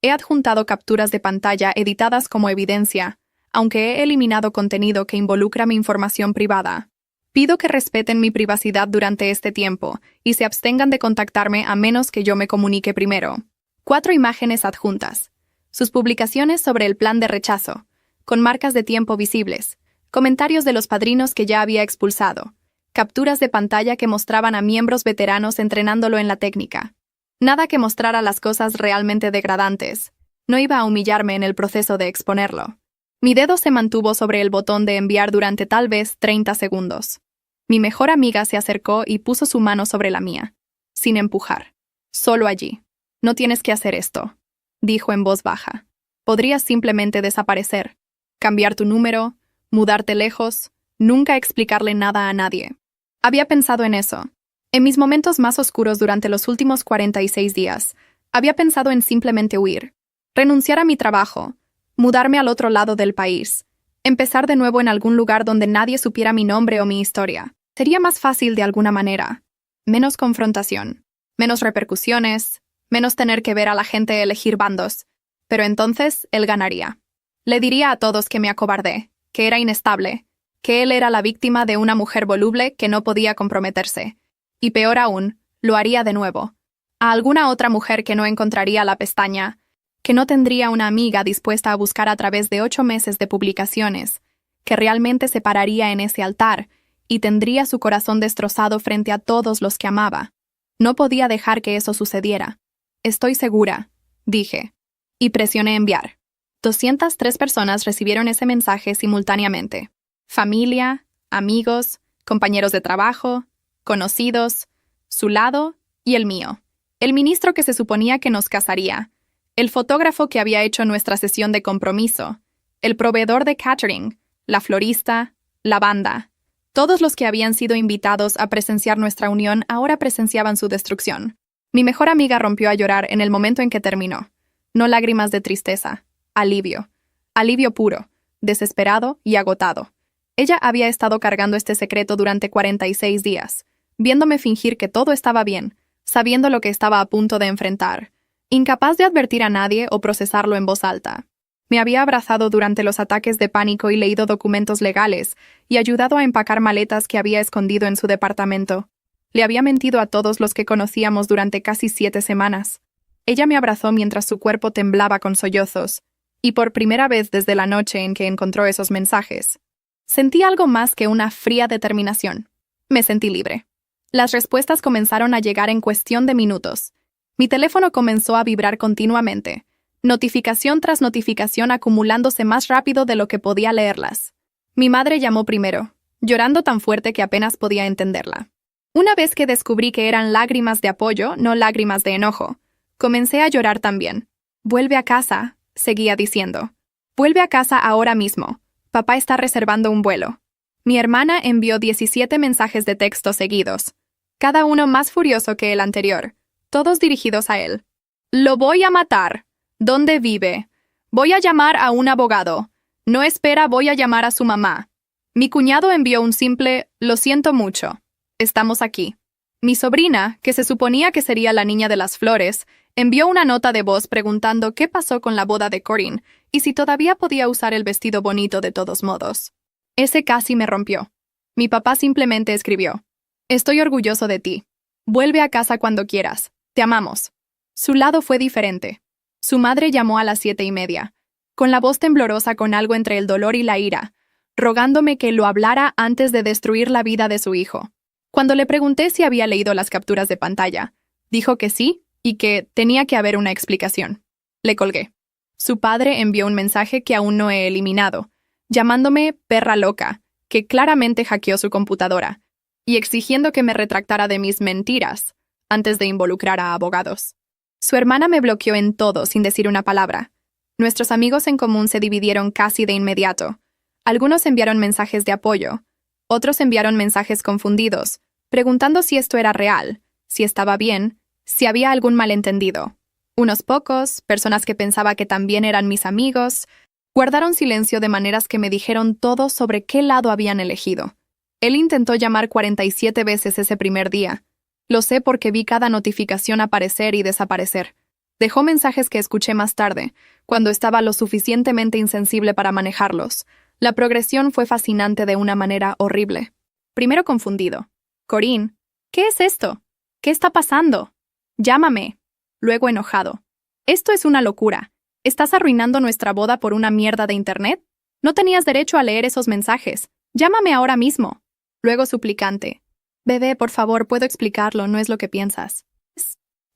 He adjuntado capturas de pantalla editadas como evidencia, aunque he eliminado contenido que involucra mi información privada. Pido que respeten mi privacidad durante este tiempo y se abstengan de contactarme a menos que yo me comunique primero. 4 imágenes adjuntas. Sus publicaciones sobre el plan de rechazo, con marcas de tiempo visibles, comentarios de los padrinos que ya había expulsado, capturas de pantalla que mostraban a miembros veteranos entrenándolo en la técnica. Nada que mostrara las cosas realmente degradantes. No iba a humillarme en el proceso de exponerlo. Mi dedo se mantuvo sobre el botón de enviar durante tal vez 30 segundos. Mi mejor amiga se acercó y puso su mano sobre la mía, sin empujar. Solo allí. No tienes que hacer esto, dijo en voz baja. Podrías simplemente desaparecer, cambiar tu número, mudarte lejos, nunca explicarle nada a nadie. Había pensado en eso. En mis momentos más oscuros durante los últimos 46 días, había pensado en simplemente huir, renunciar a mi trabajo, mudarme al otro lado del país, empezar de nuevo en algún lugar donde nadie supiera mi nombre o mi historia. Sería más fácil de alguna manera. Menos confrontación, menos repercusiones, menos tener que ver a la gente elegir bandos. Pero entonces él ganaría. Le diría a todos que me acobardé, que era inestable, que él era la víctima de una mujer voluble que no podía comprometerse. Y peor aún, lo haría de nuevo. A alguna otra mujer que no encontraría la pestaña, que no tendría una amiga dispuesta a buscar a través de 8 meses de publicaciones, que realmente se pararía en ese altar y tendría su corazón destrozado frente a todos los que amaba. No podía dejar que eso sucediera. Estoy segura, dije, y presioné enviar. 203 personas recibieron ese mensaje simultáneamente. Familia, amigos, compañeros de trabajo, conocidos, su lado y el mío. El ministro que se suponía que nos casaría, el fotógrafo que había hecho nuestra sesión de compromiso, el proveedor de catering, la florista, la banda. Todos los que habían sido invitados a presenciar nuestra unión ahora presenciaban su destrucción. Mi mejor amiga rompió a llorar en el momento en que terminó. No lágrimas de tristeza, alivio. Alivio puro, desesperado y agotado. Ella había estado cargando este secreto durante 46 días, viéndome fingir que todo estaba bien, sabiendo lo que estaba a punto de enfrentar, incapaz de advertir a nadie o procesarlo en voz alta. Me había abrazado durante los ataques de pánico y leído documentos legales, y ayudado a empacar maletas que había escondido en su departamento. Le había mentido a todos los que conocíamos durante casi 7 semanas. Ella me abrazó mientras su cuerpo temblaba con sollozos, y por primera vez desde la noche en que encontró esos mensajes, sentí algo más que una fría determinación. Me sentí libre. Las respuestas comenzaron a llegar en cuestión de minutos. Mi teléfono comenzó a vibrar continuamente, notificación tras notificación acumulándose más rápido de lo que podía leerlas. Mi madre llamó primero, llorando tan fuerte que apenas podía entenderla. Una vez que descubrí que eran lágrimas de apoyo, no lágrimas de enojo, comencé a llorar también. «Vuelve a casa», seguía diciendo. «Vuelve a casa ahora mismo. Papá está reservando un vuelo». Mi hermana envió 17 mensajes de texto seguidos, cada uno más furioso que el anterior, todos dirigidos a él. «Lo voy a matar. ¿Dónde vive? Voy a llamar a un abogado. No espera, voy a llamar a su mamá». Mi cuñado envió un simple «Lo siento mucho. Estamos aquí». Mi sobrina, que se suponía que sería la niña de las flores, envió una nota de voz preguntando qué pasó con la boda de Corinne y si todavía podía usar el vestido bonito de todos modos. Ese casi me rompió. Mi papá simplemente escribió: «Estoy orgulloso de ti. Vuelve a casa cuando quieras. Te amamos. Su lado fue diferente. Su madre llamó a las 7:30, con la voz temblorosa con algo entre el dolor y la ira, rogándome que lo hablara antes de destruir la vida de su hijo. Cuando le pregunté si había leído las capturas de pantalla, dijo que sí y que tenía que haber una explicación. Le colgué. Su padre envió un mensaje que aún no he eliminado, llamándome perra loca, que claramente hackeó su computadora, y exigiendo que me retractara de mis mentiras antes de involucrar a abogados. Su hermana me bloqueó en todo sin decir una palabra. Nuestros amigos en común se dividieron casi de inmediato. Algunos enviaron mensajes de apoyo, otros enviaron mensajes confundidos, preguntando si esto era real, si estaba bien, si había algún malentendido. Unos pocos, personas que pensaba que también eran mis amigos, guardaron silencio de maneras que me dijeron todo sobre qué lado habían elegido. Él intentó llamar 47 veces ese primer día. Lo sé porque vi cada notificación aparecer y desaparecer. Dejó mensajes que escuché más tarde, cuando estaba lo suficientemente insensible para manejarlos. La progresión fue fascinante de una manera horrible. Primero confundido. Corinne, ¿qué es esto? ¿Qué está pasando? Llámame. Luego enojado. Esto es una locura. ¿Estás arruinando nuestra boda por una mierda de internet? No tenías derecho a leer esos mensajes. Llámame ahora mismo. Luego suplicante. Bebé, por favor, puedo explicarlo, no es lo que piensas.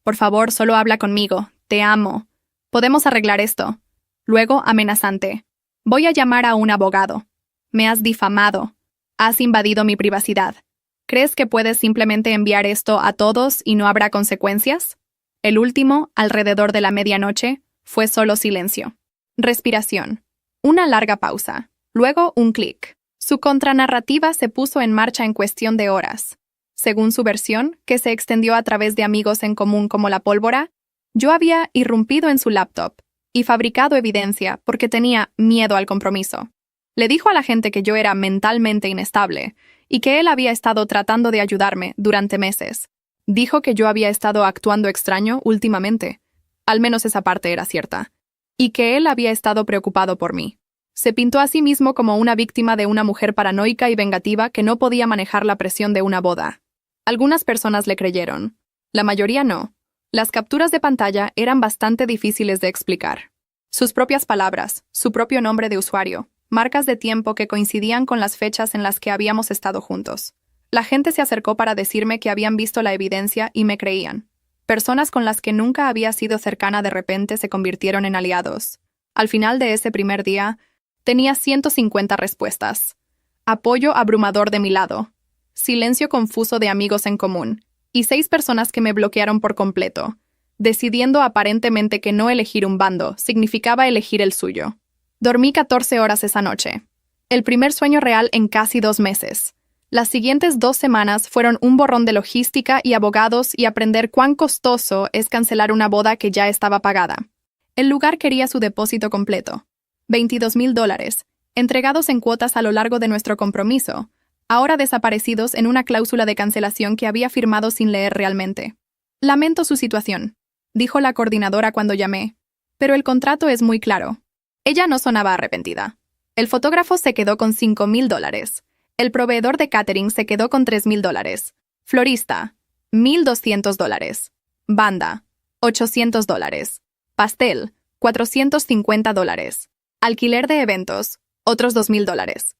Por favor, solo habla conmigo. Te amo. Podemos arreglar esto. Luego amenazante. Voy a llamar a un abogado. Me has difamado. Has invadido mi privacidad. ¿Crees que puedes simplemente enviar esto a todos y no habrá consecuencias? El último, alrededor de la medianoche, fue solo silencio. Respiración. Una larga pausa. Luego un clic. Su contranarrativa se puso en marcha en cuestión de horas. Según su versión, que se extendió a través de amigos en común como la pólvora, yo había irrumpido en su laptop y fabricado evidencia porque tenía miedo al compromiso. Le dijo a la gente que yo era mentalmente inestable y que él había estado tratando de ayudarme durante meses. Dijo que yo había estado actuando extraño últimamente. Al menos esa parte era cierta. Y que él había estado preocupado por mí. Se pintó a sí mismo como una víctima de una mujer paranoica y vengativa que no podía manejar la presión de una boda. Algunas personas le creyeron. La mayoría no. Las capturas de pantalla eran bastante difíciles de explicar. Sus propias palabras, su propio nombre de usuario, marcas de tiempo que coincidían con las fechas en las que habíamos estado juntos. La gente se acercó para decirme que habían visto la evidencia y me creían. Personas con las que nunca había sido cercana de repente se convirtieron en aliados. Al final de ese primer día, tenía 150 respuestas. Apoyo abrumador de mi lado. Silencio confuso de amigos en común. Y 6 personas que me bloquearon por completo, decidiendo aparentemente que no elegir un bando significaba elegir el suyo. Dormí 14 horas esa noche. El primer sueño real en casi 2 meses. Las siguientes 2 semanas fueron un borrón de logística y abogados y aprender cuán costoso es cancelar una boda que ya estaba pagada. El lugar quería su depósito completo. $22,000, entregados en cuotas a lo largo de nuestro compromiso, ahora desaparecidos en una cláusula de cancelación que había firmado sin leer realmente. Lamento su situación, dijo la coordinadora cuando llamé, pero el contrato es muy claro. Ella no sonaba arrepentida. El fotógrafo se quedó con $5,000. El proveedor de catering se quedó con $3,000. Florista, $1,200. Banda, $800. Pastel, $450. Alquiler de eventos, otros $2,000.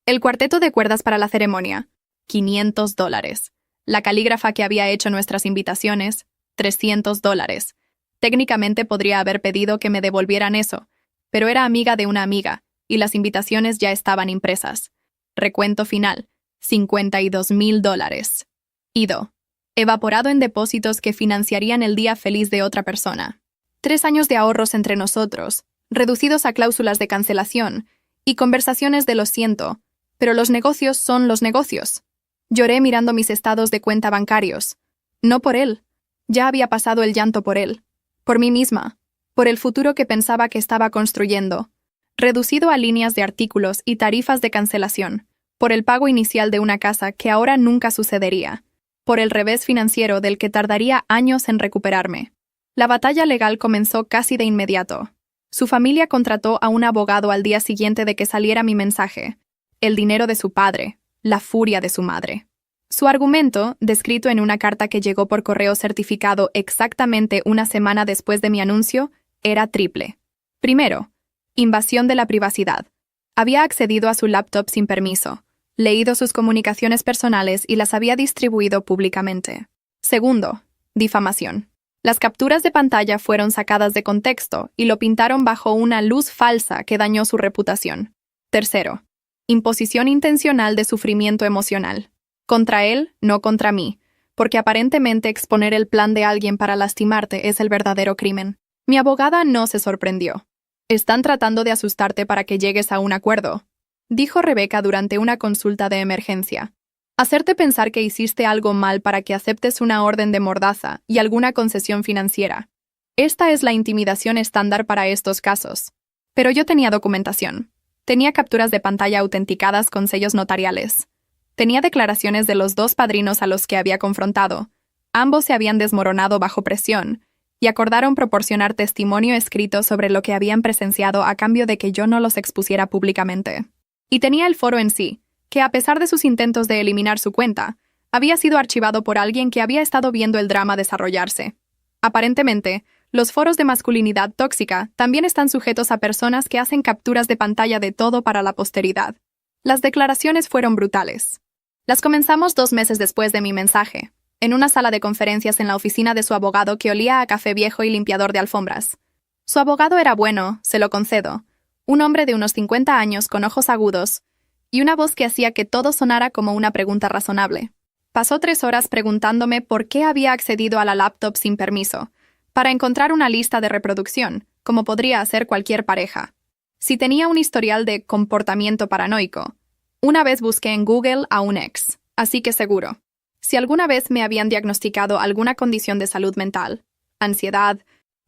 El cuarteto de cuerdas para la ceremonia, $500. La calígrafa que había hecho nuestras invitaciones, $300. Técnicamente podría haber pedido que me devolvieran eso, pero era amiga de una amiga, y las invitaciones ya estaban impresas. Recuento final, $52,000. Ido. Evaporado en depósitos que financiarían el día feliz de otra persona. 3 años de ahorros entre nosotros, reducidos a cláusulas de cancelación, y conversaciones de lo siento, pero los negocios son los negocios. Lloré mirando mis estados de cuenta bancarios. No por él. Ya había pasado el llanto por él. Por mí misma. Por el futuro que pensaba que estaba construyendo. Reducido a líneas de artículos y tarifas de cancelación. Por el pago inicial de una casa que ahora nunca sucedería. Por el revés financiero del que tardaría años en recuperarme. La batalla legal comenzó casi de inmediato. Su familia contrató a un abogado al día siguiente de que saliera mi mensaje. El dinero de su padre, la furia de su madre. Su argumento, descrito en una carta que llegó por correo certificado exactamente una semana después de mi anuncio, era triple. Primero, invasión de la privacidad. Había accedido a su laptop sin permiso, leído sus comunicaciones personales y las había distribuido públicamente. Segundo, difamación. Las capturas de pantalla fueron sacadas de contexto y lo pintaron bajo una luz falsa que dañó su reputación. Tercero, imposición intencional de sufrimiento emocional. Contra él, no contra mí, porque aparentemente exponer el plan de alguien para lastimarte es el verdadero crimen. Mi abogada no se sorprendió. Están tratando de asustarte para que llegues a un acuerdo, dijo Rebeca durante una consulta de emergencia. Hacerte pensar que hiciste algo mal para que aceptes una orden de mordaza y alguna concesión financiera. Esta es la intimidación estándar para estos casos. Pero yo tenía documentación. Tenía capturas de pantalla autenticadas con sellos notariales. Tenía declaraciones de los dos padrinos a los que había confrontado. Ambos se habían desmoronado bajo presión y acordaron proporcionar testimonio escrito sobre lo que habían presenciado a cambio de que yo no los expusiera públicamente. Y tenía el foro en sí, que a pesar de sus intentos de eliminar su cuenta, había sido archivado por alguien que había estado viendo el drama desarrollarse. Aparentemente, los foros de masculinidad tóxica también están sujetos a personas que hacen capturas de pantalla de todo para la posteridad. Las declaraciones fueron brutales. Las comenzamos 2 meses después de mi mensaje, en una sala de conferencias en la oficina de su abogado que olía a café viejo y limpiador de alfombras. Su abogado era bueno, se lo concedo, un hombre de unos 50 años con ojos agudos y una voz que hacía que todo sonara como una pregunta razonable. Pasó 3 horas preguntándome por qué había accedido a la laptop sin permiso, para encontrar una lista de reproducción, como podría hacer cualquier pareja. Si tenía un historial de comportamiento paranoico. Una vez busqué en Google a un ex, así que seguro. Si alguna vez me habían diagnosticado alguna condición de salud mental, ansiedad,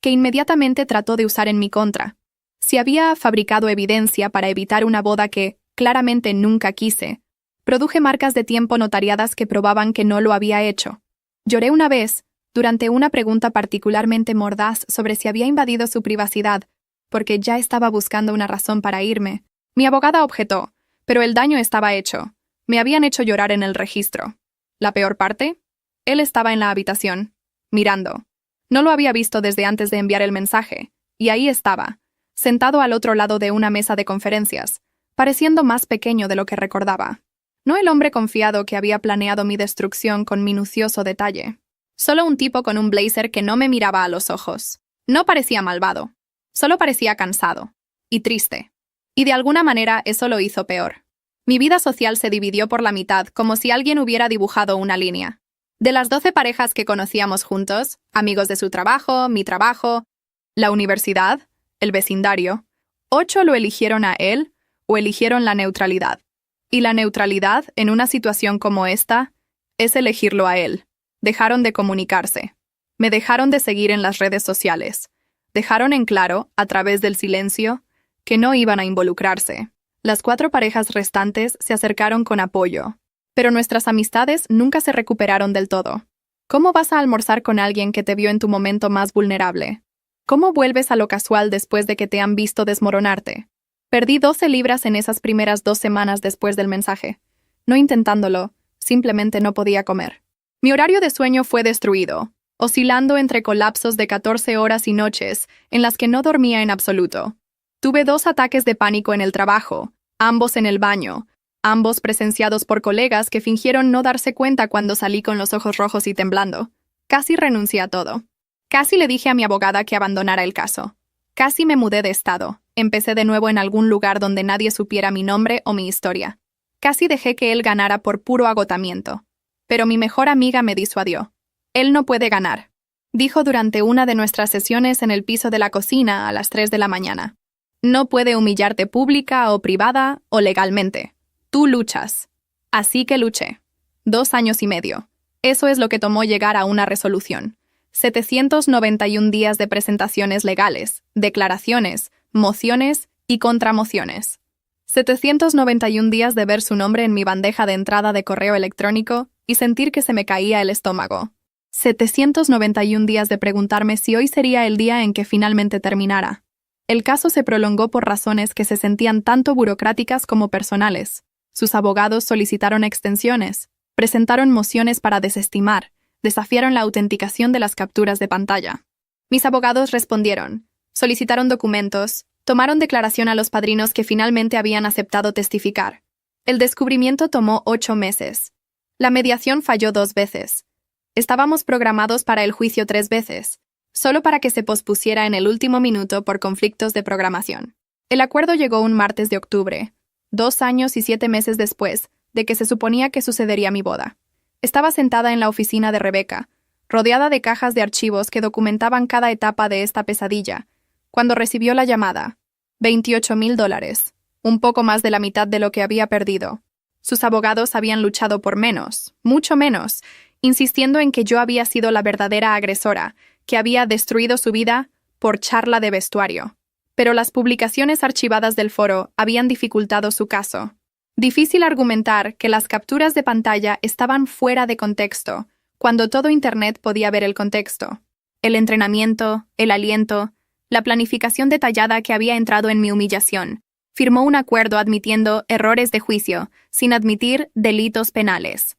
que inmediatamente trató de usar en mi contra. Si había fabricado evidencia para evitar una boda que, claramente nunca quise, produje marcas de tiempo notariadas que probaban que no lo había hecho. Lloré una vez, durante una pregunta particularmente mordaz sobre si había invadido su privacidad, porque ya estaba buscando una razón para irme. Mi abogada objetó, pero el daño estaba hecho. Me habían hecho llorar en el registro. ¿La peor parte? Él estaba en la habitación, mirando. No lo había visto desde antes de enviar el mensaje, y ahí estaba, sentado al otro lado de una mesa de conferencias, pareciendo más pequeño de lo que recordaba. No el hombre confiado que había planeado mi destrucción con minucioso detalle. Solo un tipo con un blazer que no me miraba a los ojos. No parecía malvado. Solo parecía cansado. Y triste. Y de alguna manera eso lo hizo peor. Mi vida social se dividió por la mitad, como si alguien hubiera dibujado una línea. De las 12 parejas que conocíamos juntos, amigos de su trabajo, mi trabajo, la universidad, el vecindario, 8 lo eligieron a él o eligieron la neutralidad. Y la neutralidad, en una situación como esta, es elegirlo a él. Dejaron de comunicarse. Me dejaron de seguir en las redes sociales. Dejaron en claro, a través del silencio, que no iban a involucrarse. Las 4 parejas restantes se acercaron con apoyo, pero nuestras amistades nunca se recuperaron del todo. ¿Cómo vas a almorzar con alguien que te vio en tu momento más vulnerable? ¿Cómo vuelves a lo casual después de que te han visto desmoronarte? Perdí 12 libras en esas primeras 2 semanas después del mensaje. No intentándolo, simplemente no podía comer. Mi horario de sueño fue destruido, oscilando entre colapsos de 14 horas y noches en las que no dormía en absoluto. Tuve 2 ataques de pánico en el trabajo, ambos en el baño, ambos presenciados por colegas que fingieron no darse cuenta cuando salí con los ojos rojos y temblando. Casi renuncié a todo. Casi le dije a mi abogada que abandonara el caso. Casi me mudé de estado. Empecé de nuevo en algún lugar donde nadie supiera mi nombre o mi historia. Casi dejé que él ganara por puro agotamiento. Pero mi mejor amiga me disuadió. Él no puede ganar, dijo durante una de nuestras sesiones en el piso de la cocina a las 3 de la mañana. No puede humillarte pública o privada o legalmente. Tú luchas. Así que luché. 2 años y medio. Eso es lo que tomó llegar a una resolución. 791 días de presentaciones legales, declaraciones, mociones y contramociones. 791 días de ver su nombre en mi bandeja de entrada de correo electrónico y sentir que se me caía el estómago. 791 días de preguntarme si hoy sería el día en que finalmente terminara. El caso se prolongó por razones que se sentían tanto burocráticas como personales. Sus abogados solicitaron extensiones, presentaron mociones para desestimar, desafiaron la autenticación de las capturas de pantalla. Mis abogados respondieron, solicitaron documentos, tomaron declaración a los padrinos que finalmente habían aceptado testificar. El descubrimiento tomó 8 meses. La mediación falló 2 veces. Estábamos programados para el juicio 3 veces, solo para que se pospusiera en el último minuto por conflictos de programación. El acuerdo llegó un martes de octubre, 2 años y 7 meses después de que se suponía que sucedería mi boda. Estaba sentada en la oficina de Rebecca, rodeada de cajas de archivos que documentaban cada etapa de esta pesadilla, cuando recibió la llamada. $28,000, un poco más de la mitad de lo que había perdido. Sus abogados habían luchado por menos, mucho menos, insistiendo en que yo había sido la verdadera agresora, que había destruido su vida por charla de vestuario. Pero las publicaciones archivadas del foro habían dificultado su caso. Difícil argumentar que las capturas de pantalla estaban fuera de contexto, cuando todo Internet podía ver el contexto. El entrenamiento, el aliento, la planificación detallada que había entrado en mi humillación. Firmó un acuerdo admitiendo errores de juicio, sin admitir delitos penales.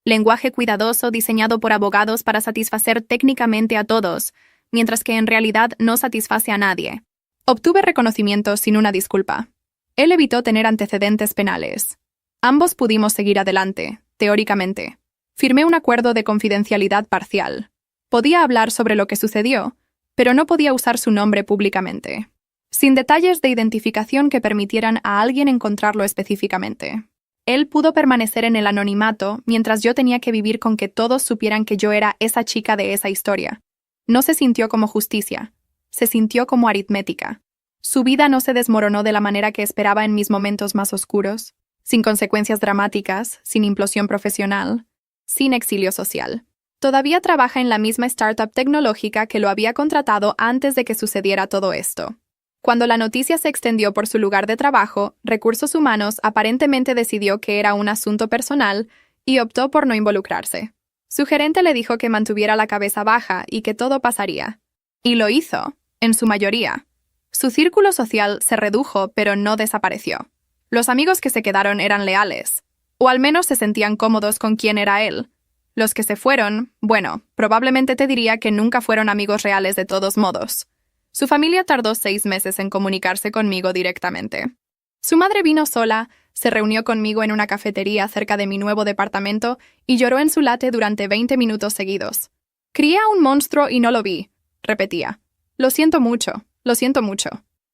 Lenguaje cuidadoso diseñado por abogados para satisfacer técnicamente a todos, mientras que en realidad no satisface a nadie. Obtuve reconocimiento sin una disculpa. Él evitó tener antecedentes penales. Ambos pudimos seguir adelante, teóricamente. Firmé un acuerdo de confidencialidad parcial. Podía hablar sobre lo que sucedió, pero no podía usar su nombre públicamente, sin detalles de identificación que permitieran a alguien encontrarlo específicamente. Él pudo permanecer en el anonimato mientras yo tenía que vivir con que todos supieran que yo era esa chica de esa historia. No se sintió como justicia, se sintió como aritmética. Su vida no se desmoronó de la manera que esperaba en mis momentos más oscuros, sin consecuencias dramáticas, sin implosión profesional, sin exilio social. Todavía trabaja en la misma startup tecnológica que lo había contratado antes de que sucediera todo esto. Cuando la noticia se extendió por su lugar de trabajo, Recursos Humanos aparentemente decidió que era un asunto personal y optó por no involucrarse. Su gerente le dijo que mantuviera la cabeza baja y que todo pasaría. Y lo hizo, en su mayoría. Su círculo social se redujo, pero no desapareció. Los amigos que se quedaron eran leales, o al menos se sentían cómodos con quién era él. Los que se fueron, bueno, probablemente te diría que nunca fueron amigos reales de todos modos. Su familia tardó 6 meses en comunicarse conmigo directamente. Su madre vino sola, se reunió conmigo en una cafetería cerca de mi nuevo departamento y lloró en su latte durante 20 minutos seguidos. «Crié a un monstruo y no lo vi», repetía. Lo siento mucho.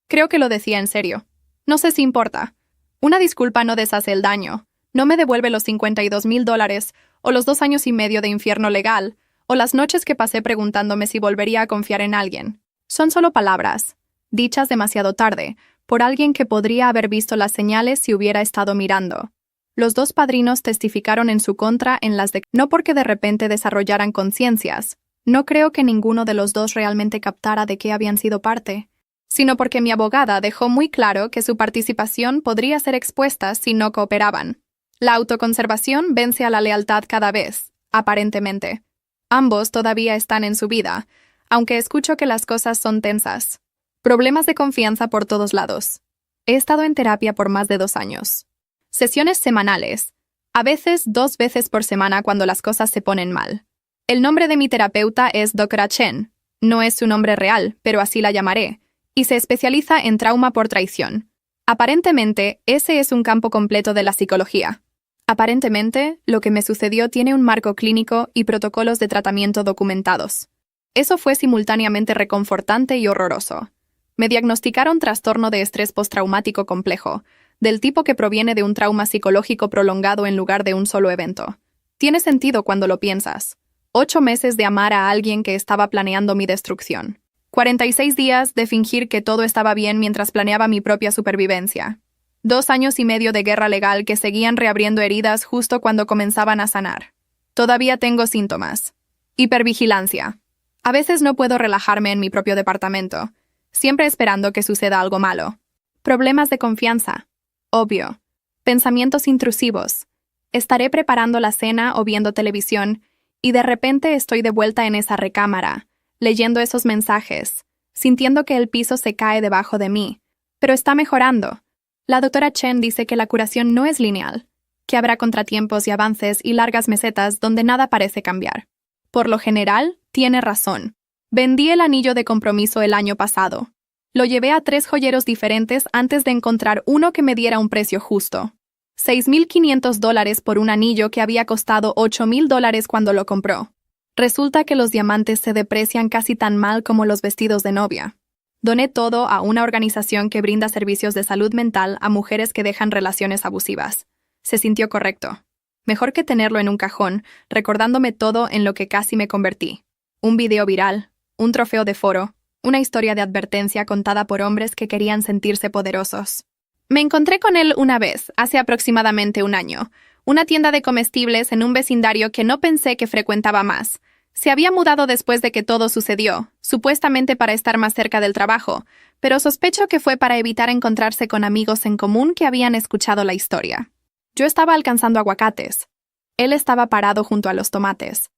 Creo que lo decía en serio. No sé si importa. Una disculpa no deshace el daño. No me devuelve los $52,000, o los 2 años y medio de infierno legal, o las noches que pasé preguntándome si volvería a confiar en alguien. Son solo palabras, dichas demasiado tarde, por alguien que podría haber visto las señales si hubiera estado mirando. Los 2 padrinos testificaron en su contra en las de... No porque de repente desarrollaran conciencias. No creo que ninguno de los 2 realmente captara de qué habían sido parte, sino porque mi abogada dejó muy claro que su participación podría ser expuesta si no cooperaban. La autoconservación vence a la lealtad cada vez, aparentemente. Ambos todavía están en su vida, aunque escucho que las cosas son tensas. Problemas de confianza por todos lados. He estado en terapia por más de 2 años. Sesiones semanales, a veces 2 veces por semana cuando las cosas se ponen mal. El nombre de mi terapeuta es Dr. Chen. No es su nombre real, pero así la llamaré, y se especializa en trauma por traición. Aparentemente, ese es un campo completo de la psicología. Aparentemente, lo que me sucedió tiene un marco clínico y protocolos de tratamiento documentados. Eso fue simultáneamente reconfortante y horroroso. Me diagnosticaron trastorno de estrés postraumático complejo, del tipo que proviene de un trauma psicológico prolongado en lugar de un solo evento. Tiene sentido cuando lo piensas. 8 meses de amar a alguien que estaba planeando mi destrucción. 46 días de fingir que todo estaba bien mientras planeaba mi propia supervivencia. 2 años y medio de guerra legal que seguían reabriendo heridas justo cuando comenzaban a sanar. Todavía tengo síntomas. Hipervigilancia. A veces no puedo relajarme en mi propio departamento, siempre esperando que suceda algo malo. Problemas de confianza. Obvio. Pensamientos intrusivos. Estaré preparando la cena o viendo televisión, y de repente estoy de vuelta en esa recámara, leyendo esos mensajes, sintiendo que el piso se cae debajo de mí. Pero está mejorando. La doctora Chen dice que la curación no es lineal. que habrá contratiempos y avances y largas mesetas donde nada parece cambiar. Por lo general, tiene razón. Vendí el anillo de compromiso el año pasado. Lo llevé a 3 joyeros diferentes antes de encontrar uno que me diera un precio justo. $6,500 por un anillo que había costado $8,000 cuando lo compró. Resulta que los diamantes se deprecian casi tan mal como los vestidos de novia. Doné todo a una organización que brinda servicios de salud mental a mujeres que dejan relaciones abusivas. Se sintió correcto. Mejor que tenerlo en un cajón, recordándome todo en lo que casi me convertí. Un video viral, un trofeo de foro, una historia de advertencia contada por hombres que querían sentirse poderosos. Me encontré con él una vez, hace aproximadamente un año, una tienda de comestibles en un vecindario que no pensé que frecuentaba más. Se había mudado después de que todo sucedió, supuestamente para estar más cerca del trabajo, pero sospecho que fue para evitar encontrarse con amigos en común que habían escuchado la historia. Yo estaba alcanzando aguacates. Él estaba parado junto a los tomates.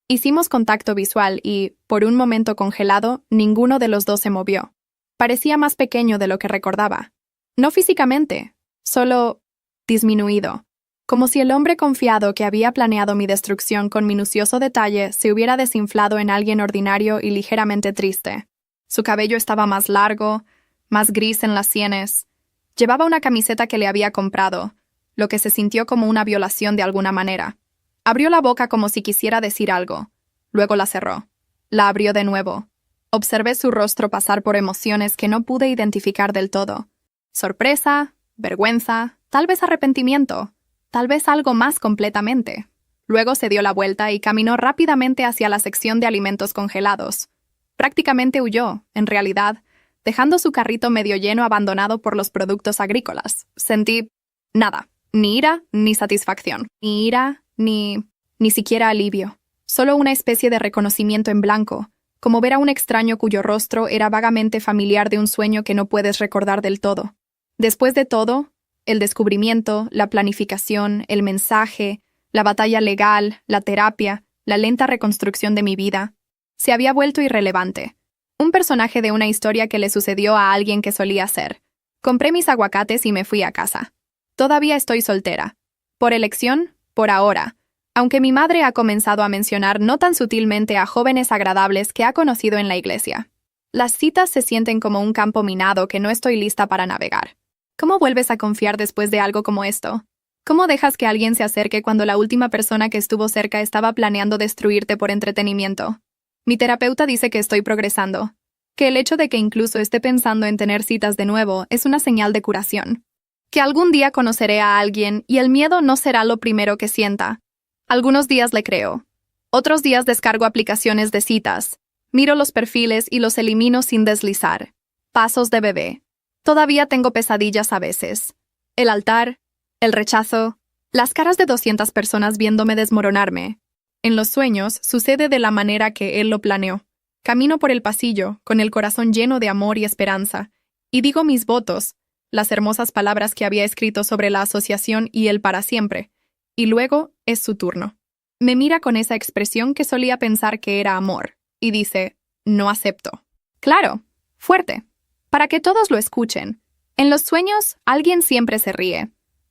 Hicimos contacto visual y, por un momento congelado, ninguno de los dos se movió. Parecía más pequeño de lo que recordaba. No físicamente, solo disminuido. Como si el hombre confiado que había planeado mi destrucción con minucioso detalle se hubiera desinflado en alguien ordinario y ligeramente triste. Su cabello estaba más largo, más gris en las sienes. Llevaba una camiseta que le había comprado, lo que se sintió como una violación de alguna manera. Abrió la boca como si quisiera decir algo. Luego la cerró. La abrió de nuevo. Observé su rostro pasar por emociones que no pude identificar del todo. Sorpresa, vergüenza, tal vez arrepentimiento, tal vez algo más completamente. Luego se dio la vuelta y caminó rápidamente hacia la sección de alimentos congelados. Prácticamente huyó, en realidad, dejando su carrito medio lleno abandonado por los productos agrícolas. Sentí nada, ni ira, ni satisfacción, ni ira, ni siquiera alivio. Solo una especie de reconocimiento en blanco, como ver a un extraño cuyo rostro era vagamente familiar de un sueño que no puedes recordar del todo. Después de todo, el descubrimiento, la planificación, el mensaje, la batalla legal, la terapia, la lenta reconstrucción de mi vida, se había vuelto irrelevante. Un personaje de una historia que le sucedió a alguien que solía ser. Compré mis aguacates y me fui a casa. Todavía estoy soltera. Por elección, por ahora, aunque mi madre ha comenzado a mencionar no tan sutilmente a jóvenes agradables que ha conocido en la iglesia. Las citas se sienten como un campo minado que no estoy lista para navegar. ¿Cómo vuelves a confiar después de algo como esto? ¿Cómo dejas que alguien se acerque cuando la última persona que estuvo cerca estaba planeando destruirte por entretenimiento? Mi terapeuta dice que estoy progresando, que el hecho de que incluso esté pensando en tener citas de nuevo es una señal de curación, que algún día conoceré a alguien y el miedo no será lo primero que sienta. Algunos días le creo. Otros días descargo aplicaciones de citas, miro los perfiles y los elimino sin deslizar. Pasos de bebé. Todavía tengo pesadillas a veces. El altar, el rechazo, las caras de 200 personas viéndome desmoronarme. En los sueños sucede de la manera que él lo planeó. Camino por el pasillo, con el corazón lleno de amor y esperanza, y digo mis votos, las hermosas palabras que había escrito sobre la asociación y él para siempre. Y luego es su turno. Me mira con esa expresión que solía pensar que era amor, y dice, no acepto. Claro, fuerte, para que todos lo escuchen. En los sueños, alguien siempre se ríe.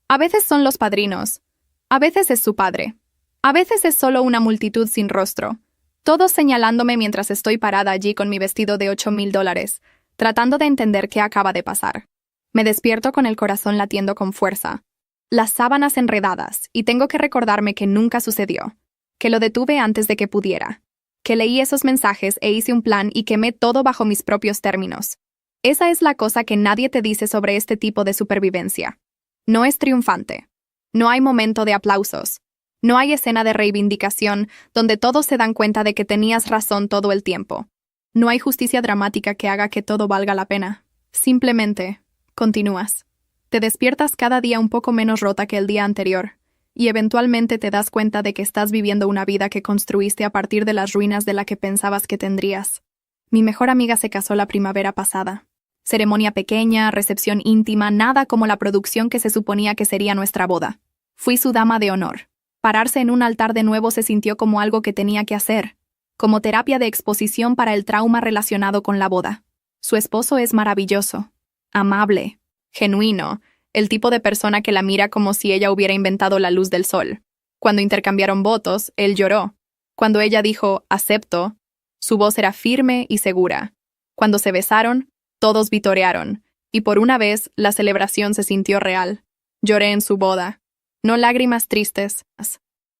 A veces son los padrinos, a veces es su padre, a veces es solo una multitud sin rostro, todos señalándome mientras estoy parada allí con mi vestido de $8,000, tratando de entender qué acaba de pasar. Me despierto con el corazón latiendo con fuerza. Las sábanas enredadas, y tengo que recordarme que nunca sucedió, que lo detuve antes de que pudiera, que leí esos mensajes e hice un plan y quemé todo bajo mis propios términos. Esa es la cosa que nadie te dice sobre este tipo de supervivencia. No es triunfante. No hay momento de aplausos. No hay escena de reivindicación donde todos se dan cuenta de que tenías razón todo el tiempo. No hay justicia dramática que haga que todo valga la pena. Simplemente, continúas. Te despiertas cada día un poco menos rota que el día anterior, y eventualmente te das cuenta de que estás viviendo una vida que construiste a partir de las ruinas de la que pensabas que tendrías. Mi mejor amiga se casó la primavera pasada. Ceremonia pequeña, recepción íntima, nada como la producción que se suponía que sería nuestra boda. Fui su dama de honor. Pararse en un altar de nuevo se sintió como algo que tenía que hacer, como terapia de exposición para el trauma relacionado con la boda. Su esposo es maravilloso, amable, genuino, el tipo de persona que la mira como si ella hubiera inventado la luz del sol. Cuando intercambiaron votos, él lloró. Cuando ella dijo, acepto, su voz era firme y segura. Cuando se besaron, todos vitorearon, y por una vez la celebración se sintió real. Lloré en su boda. No lágrimas tristes,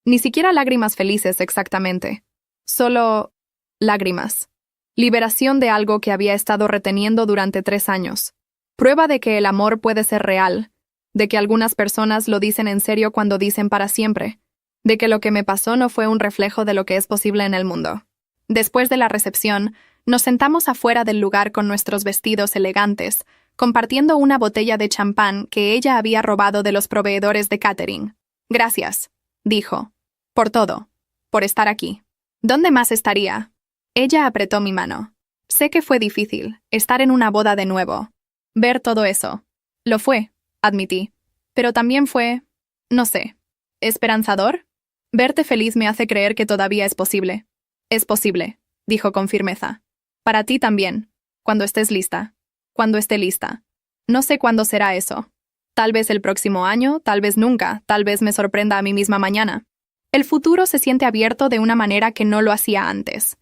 ni siquiera lágrimas felices exactamente. Solo lágrimas. Liberación de algo que había estado reteniendo durante 3 años. Prueba de que el amor puede ser real, de que algunas personas lo dicen en serio cuando dicen para siempre, de que lo que me pasó no fue un reflejo de lo que es posible en el mundo. Después de la recepción, nos sentamos afuera del lugar con nuestros vestidos elegantes, compartiendo una botella de champán que ella había robado de los proveedores de catering. Gracias, dijo, por todo, por estar aquí. ¿Dónde más estaría? Ella apretó mi mano. Sé que fue difícil, estar en una boda de nuevo. Ver todo eso. Lo fue, admití. Pero también fue, no sé, ¿esperanzador? Verte feliz me hace creer que todavía es posible. Es posible, dijo con firmeza. Para ti también, cuando estés lista. Cuando esté lista. No sé cuándo será eso. Tal vez el próximo año, tal vez nunca, tal vez me sorprenda a mí misma mañana. El futuro se siente abierto de una manera que no lo hacía antes.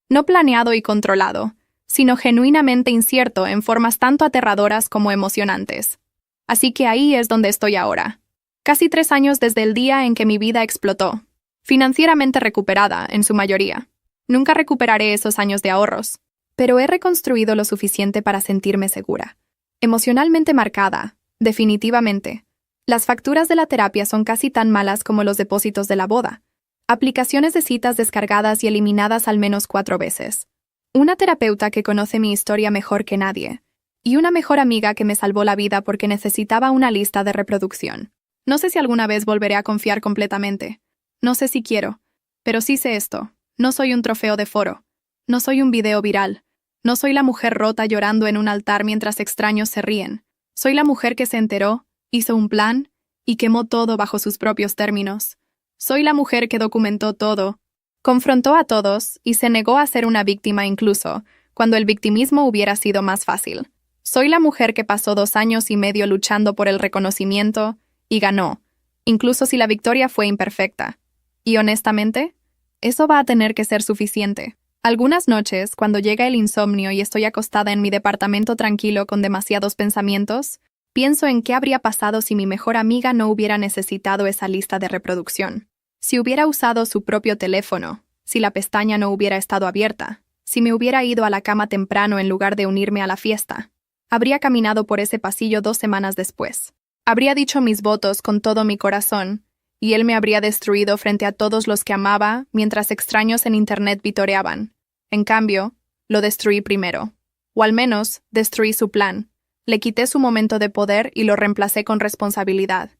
No planeado y controlado, sino genuinamente incierto en formas tanto aterradoras como emocionantes. Así que ahí es donde estoy ahora. Casi 3 años desde el día en que mi vida explotó. Financieramente recuperada, en su mayoría. Nunca recuperaré esos años de ahorros, pero he reconstruido lo suficiente para sentirme segura. Emocionalmente marcada, definitivamente. Las facturas de la terapia son casi tan malas como los depósitos de la boda. Aplicaciones de citas descargadas y eliminadas al menos 4 veces. Una terapeuta que conoce mi historia mejor que nadie. Y una mejor amiga que me salvó la vida porque necesitaba una lista de reproducción. No sé si alguna vez volveré a confiar completamente. No sé si quiero. Pero sí sé esto. No soy un trofeo de foro. No soy un video viral. No soy la mujer rota llorando en un altar mientras extraños se ríen. Soy la mujer que se enteró, hizo un plan y quemó todo bajo sus propios términos. Soy la mujer que documentó todo, confrontó a todos y se negó a ser una víctima incluso, cuando el victimismo hubiera sido más fácil. Soy la mujer que pasó 2 años y medio luchando por el reconocimiento y ganó, incluso si la victoria fue imperfecta. Y honestamente, eso va a tener que ser suficiente. Algunas noches, cuando llega el insomnio y estoy acostada en mi departamento tranquilo con demasiados pensamientos, pienso en qué habría pasado si mi mejor amiga no hubiera necesitado esa lista de reproducción. Si hubiera usado su propio teléfono, si la pestaña no hubiera estado abierta, si me hubiera ido a la cama temprano en lugar de unirme a la fiesta. Habría caminado por ese pasillo 2 semanas después. Habría dicho mis votos con todo mi corazón, y él me habría destruido frente a todos los que amaba mientras extraños en internet vitoreaban. En cambio, lo destruí primero. O al menos, destruí su plan. Le quité su momento de poder y lo reemplacé con responsabilidad.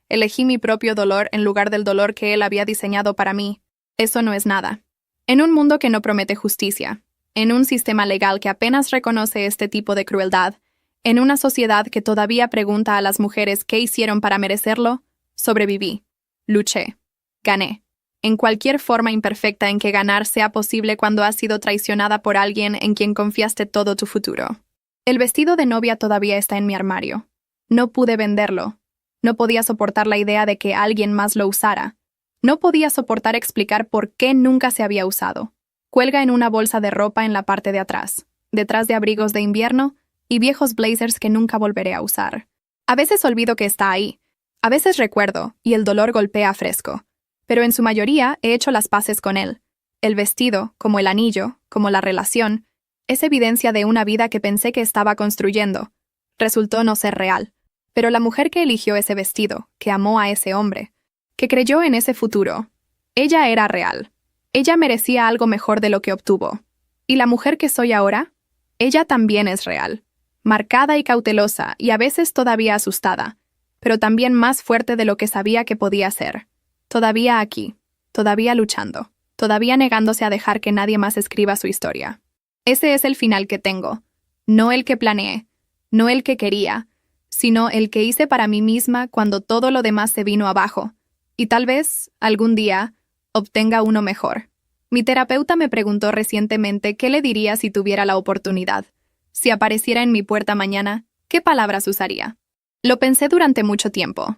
Elegí mi propio dolor en lugar del dolor que él había diseñado para mí. Eso no es nada. En un mundo que no promete justicia, en un sistema legal que apenas reconoce este tipo de crueldad, en una sociedad que todavía pregunta a las mujeres qué hicieron para merecerlo, sobreviví. Luché. Gané. En cualquier forma imperfecta en que ganar sea posible cuando has sido traicionada por alguien en quien confiaste todo tu futuro. El vestido de novia todavía está en mi armario. No pude venderlo. No podía soportar la idea de que alguien más lo usara. No podía soportar explicar por qué nunca se había usado. Cuelga en una bolsa de ropa en la parte de atrás, detrás de abrigos de invierno y viejos blazers que nunca volveré a usar. A veces olvido que está ahí. A veces recuerdo, y el dolor golpea fresco. Pero en su mayoría he hecho las paces con él. El vestido, como el anillo, como la relación, es evidencia de una vida que pensé que estaba construyendo. Resultó no ser real. Pero la mujer que eligió ese vestido, que amó a ese hombre, que creyó en ese futuro, ella era real. Ella merecía algo mejor de lo que obtuvo. ¿Y la mujer que soy ahora? Ella también es real. Marcada y cautelosa, y a veces todavía asustada, pero también más fuerte de lo que sabía que podía ser. Todavía aquí, todavía luchando, todavía negándose a dejar que nadie más escriba su historia. Ese es el final que tengo. No el que planeé, no el que quería, sino el que hice para mí misma cuando todo lo demás se vino abajo. Y tal vez, algún día, obtenga uno mejor. Mi terapeuta me preguntó recientemente qué le diría si tuviera la oportunidad. Si apareciera en mi puerta mañana, ¿qué palabras usaría? Lo pensé durante mucho tiempo.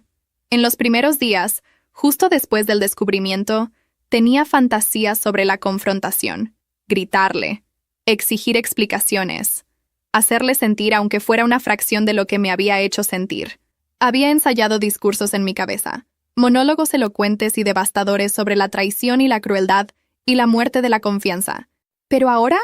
En los primeros días, justo después del descubrimiento, tenía fantasías sobre la confrontación, gritarle, exigir explicaciones, hacerle sentir aunque fuera una fracción de lo que me había hecho sentir. Había ensayado discursos en mi cabeza, monólogos elocuentes y devastadores sobre la traición y la crueldad y la muerte de la confianza. Pero ahora,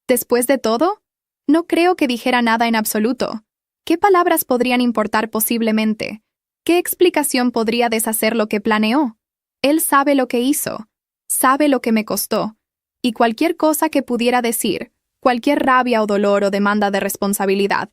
después de todo, no creo que dijera nada en absoluto. ¿Qué palabras podrían importar posiblemente? ¿Qué explicación podría deshacer lo que planeó? Él sabe lo que hizo, sabe lo que me costó, y cualquier cosa que pudiera decir, cualquier rabia o dolor o demanda de responsabilidad,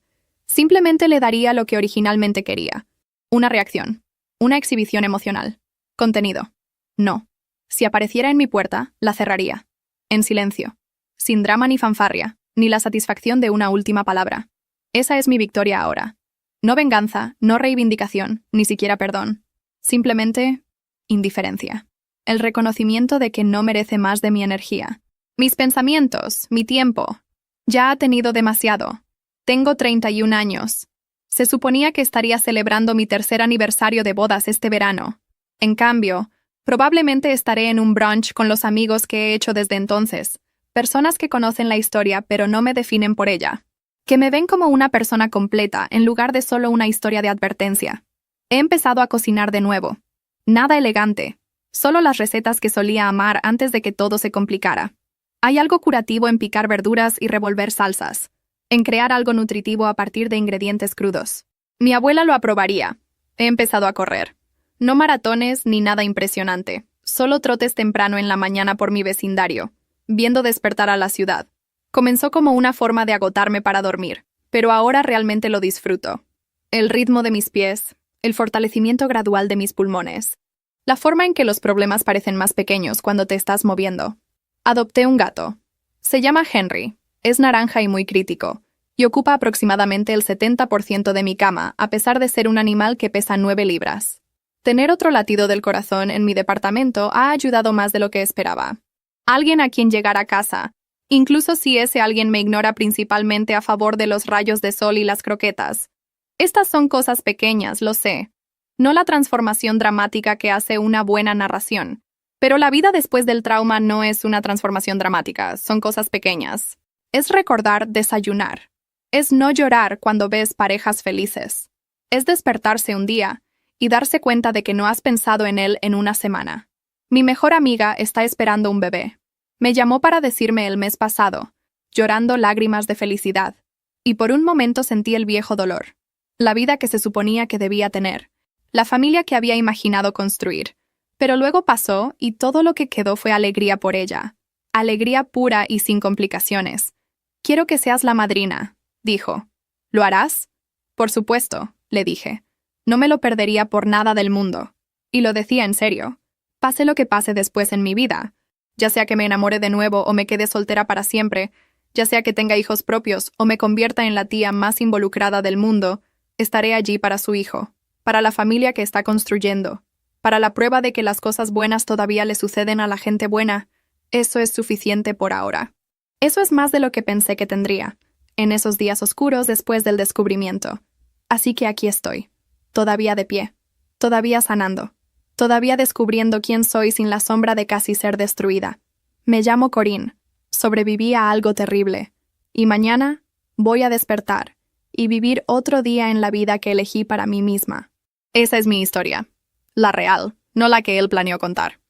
simplemente le daría lo que originalmente quería. Una reacción, una exhibición emocional. Contenido. No. Si apareciera en mi puerta, la cerraría. En silencio. Sin drama ni fanfarria, ni la satisfacción de una última palabra. Esa es mi victoria ahora. No venganza, no reivindicación, ni siquiera perdón. Simplemente indiferencia. El reconocimiento de que no merece más de mi energía. Mis pensamientos, mi tiempo. Ya ha tenido demasiado. Tengo 31 años. Se suponía que estaría celebrando mi tercer aniversario de bodas este verano. En cambio, probablemente estaré en un brunch con los amigos que he hecho desde entonces. Personas que conocen la historia pero no me definen por ella. Que me ven como una persona completa en lugar de solo una historia de advertencia. He empezado a cocinar de nuevo. Nada elegante, solo las recetas que solía amar antes de que todo se complicara. Hay algo curativo en picar verduras y revolver salsas, en crear algo nutritivo a partir de ingredientes crudos. Mi abuela lo aprobaría. He empezado a correr. No maratones ni nada impresionante, solo trotes temprano en la mañana por mi vecindario, viendo despertar a la ciudad. Comenzó como una forma de agotarme para dormir, pero ahora realmente lo disfruto. El ritmo de mis pies, el fortalecimiento gradual de mis pulmones, la forma en que los problemas parecen más pequeños cuando te estás moviendo. Adopté un gato. Se llama Henry, es naranja y muy crítico, y ocupa aproximadamente el 70% de mi cama, a pesar de ser un animal que pesa 9 libras. Tener otro latido del corazón en mi departamento ha ayudado más de lo que esperaba. Alguien a quien llegar a casa, incluso si ese alguien me ignora principalmente a favor de los rayos de sol y las croquetas. Estas son cosas pequeñas, lo sé. No la transformación dramática que hace una buena narración. Pero la vida después del trauma no es una transformación dramática, son cosas pequeñas. Es recordar desayunar. Es no llorar cuando ves parejas felices. Es despertarse un día y darse cuenta de que no has pensado en él en una semana. Mi mejor amiga está esperando un bebé. Me llamó para decirme el mes pasado, llorando lágrimas de felicidad, y por un momento sentí el viejo dolor. La vida que se suponía que debía tener, la familia que había imaginado construir. Pero luego pasó y todo lo que quedó fue alegría por ella. Alegría pura y sin complicaciones. Quiero que seas la madrina, dijo. ¿Lo harás? Por supuesto, le dije. No me lo perdería por nada del mundo. Y lo decía en serio. Pase lo que pase después en mi vida. Ya sea que me enamore de nuevo o me quede soltera para siempre, ya sea que tenga hijos propios o me convierta en la tía más involucrada del mundo, estaré allí para su hijo, para la familia que está construyendo, para la prueba de que las cosas buenas todavía le suceden a la gente buena. Eso es suficiente por ahora. Eso es más de lo que pensé que tendría, en esos días oscuros después del descubrimiento. Así que aquí estoy, todavía de pie, todavía sanando. Todavía descubriendo quién soy sin la sombra de casi ser destruida. Me llamo Corinne, sobreviví a algo terrible, y mañana voy a despertar y vivir otro día en la vida que elegí para mí misma. Esa es mi historia, la real, no la que él planeó contar.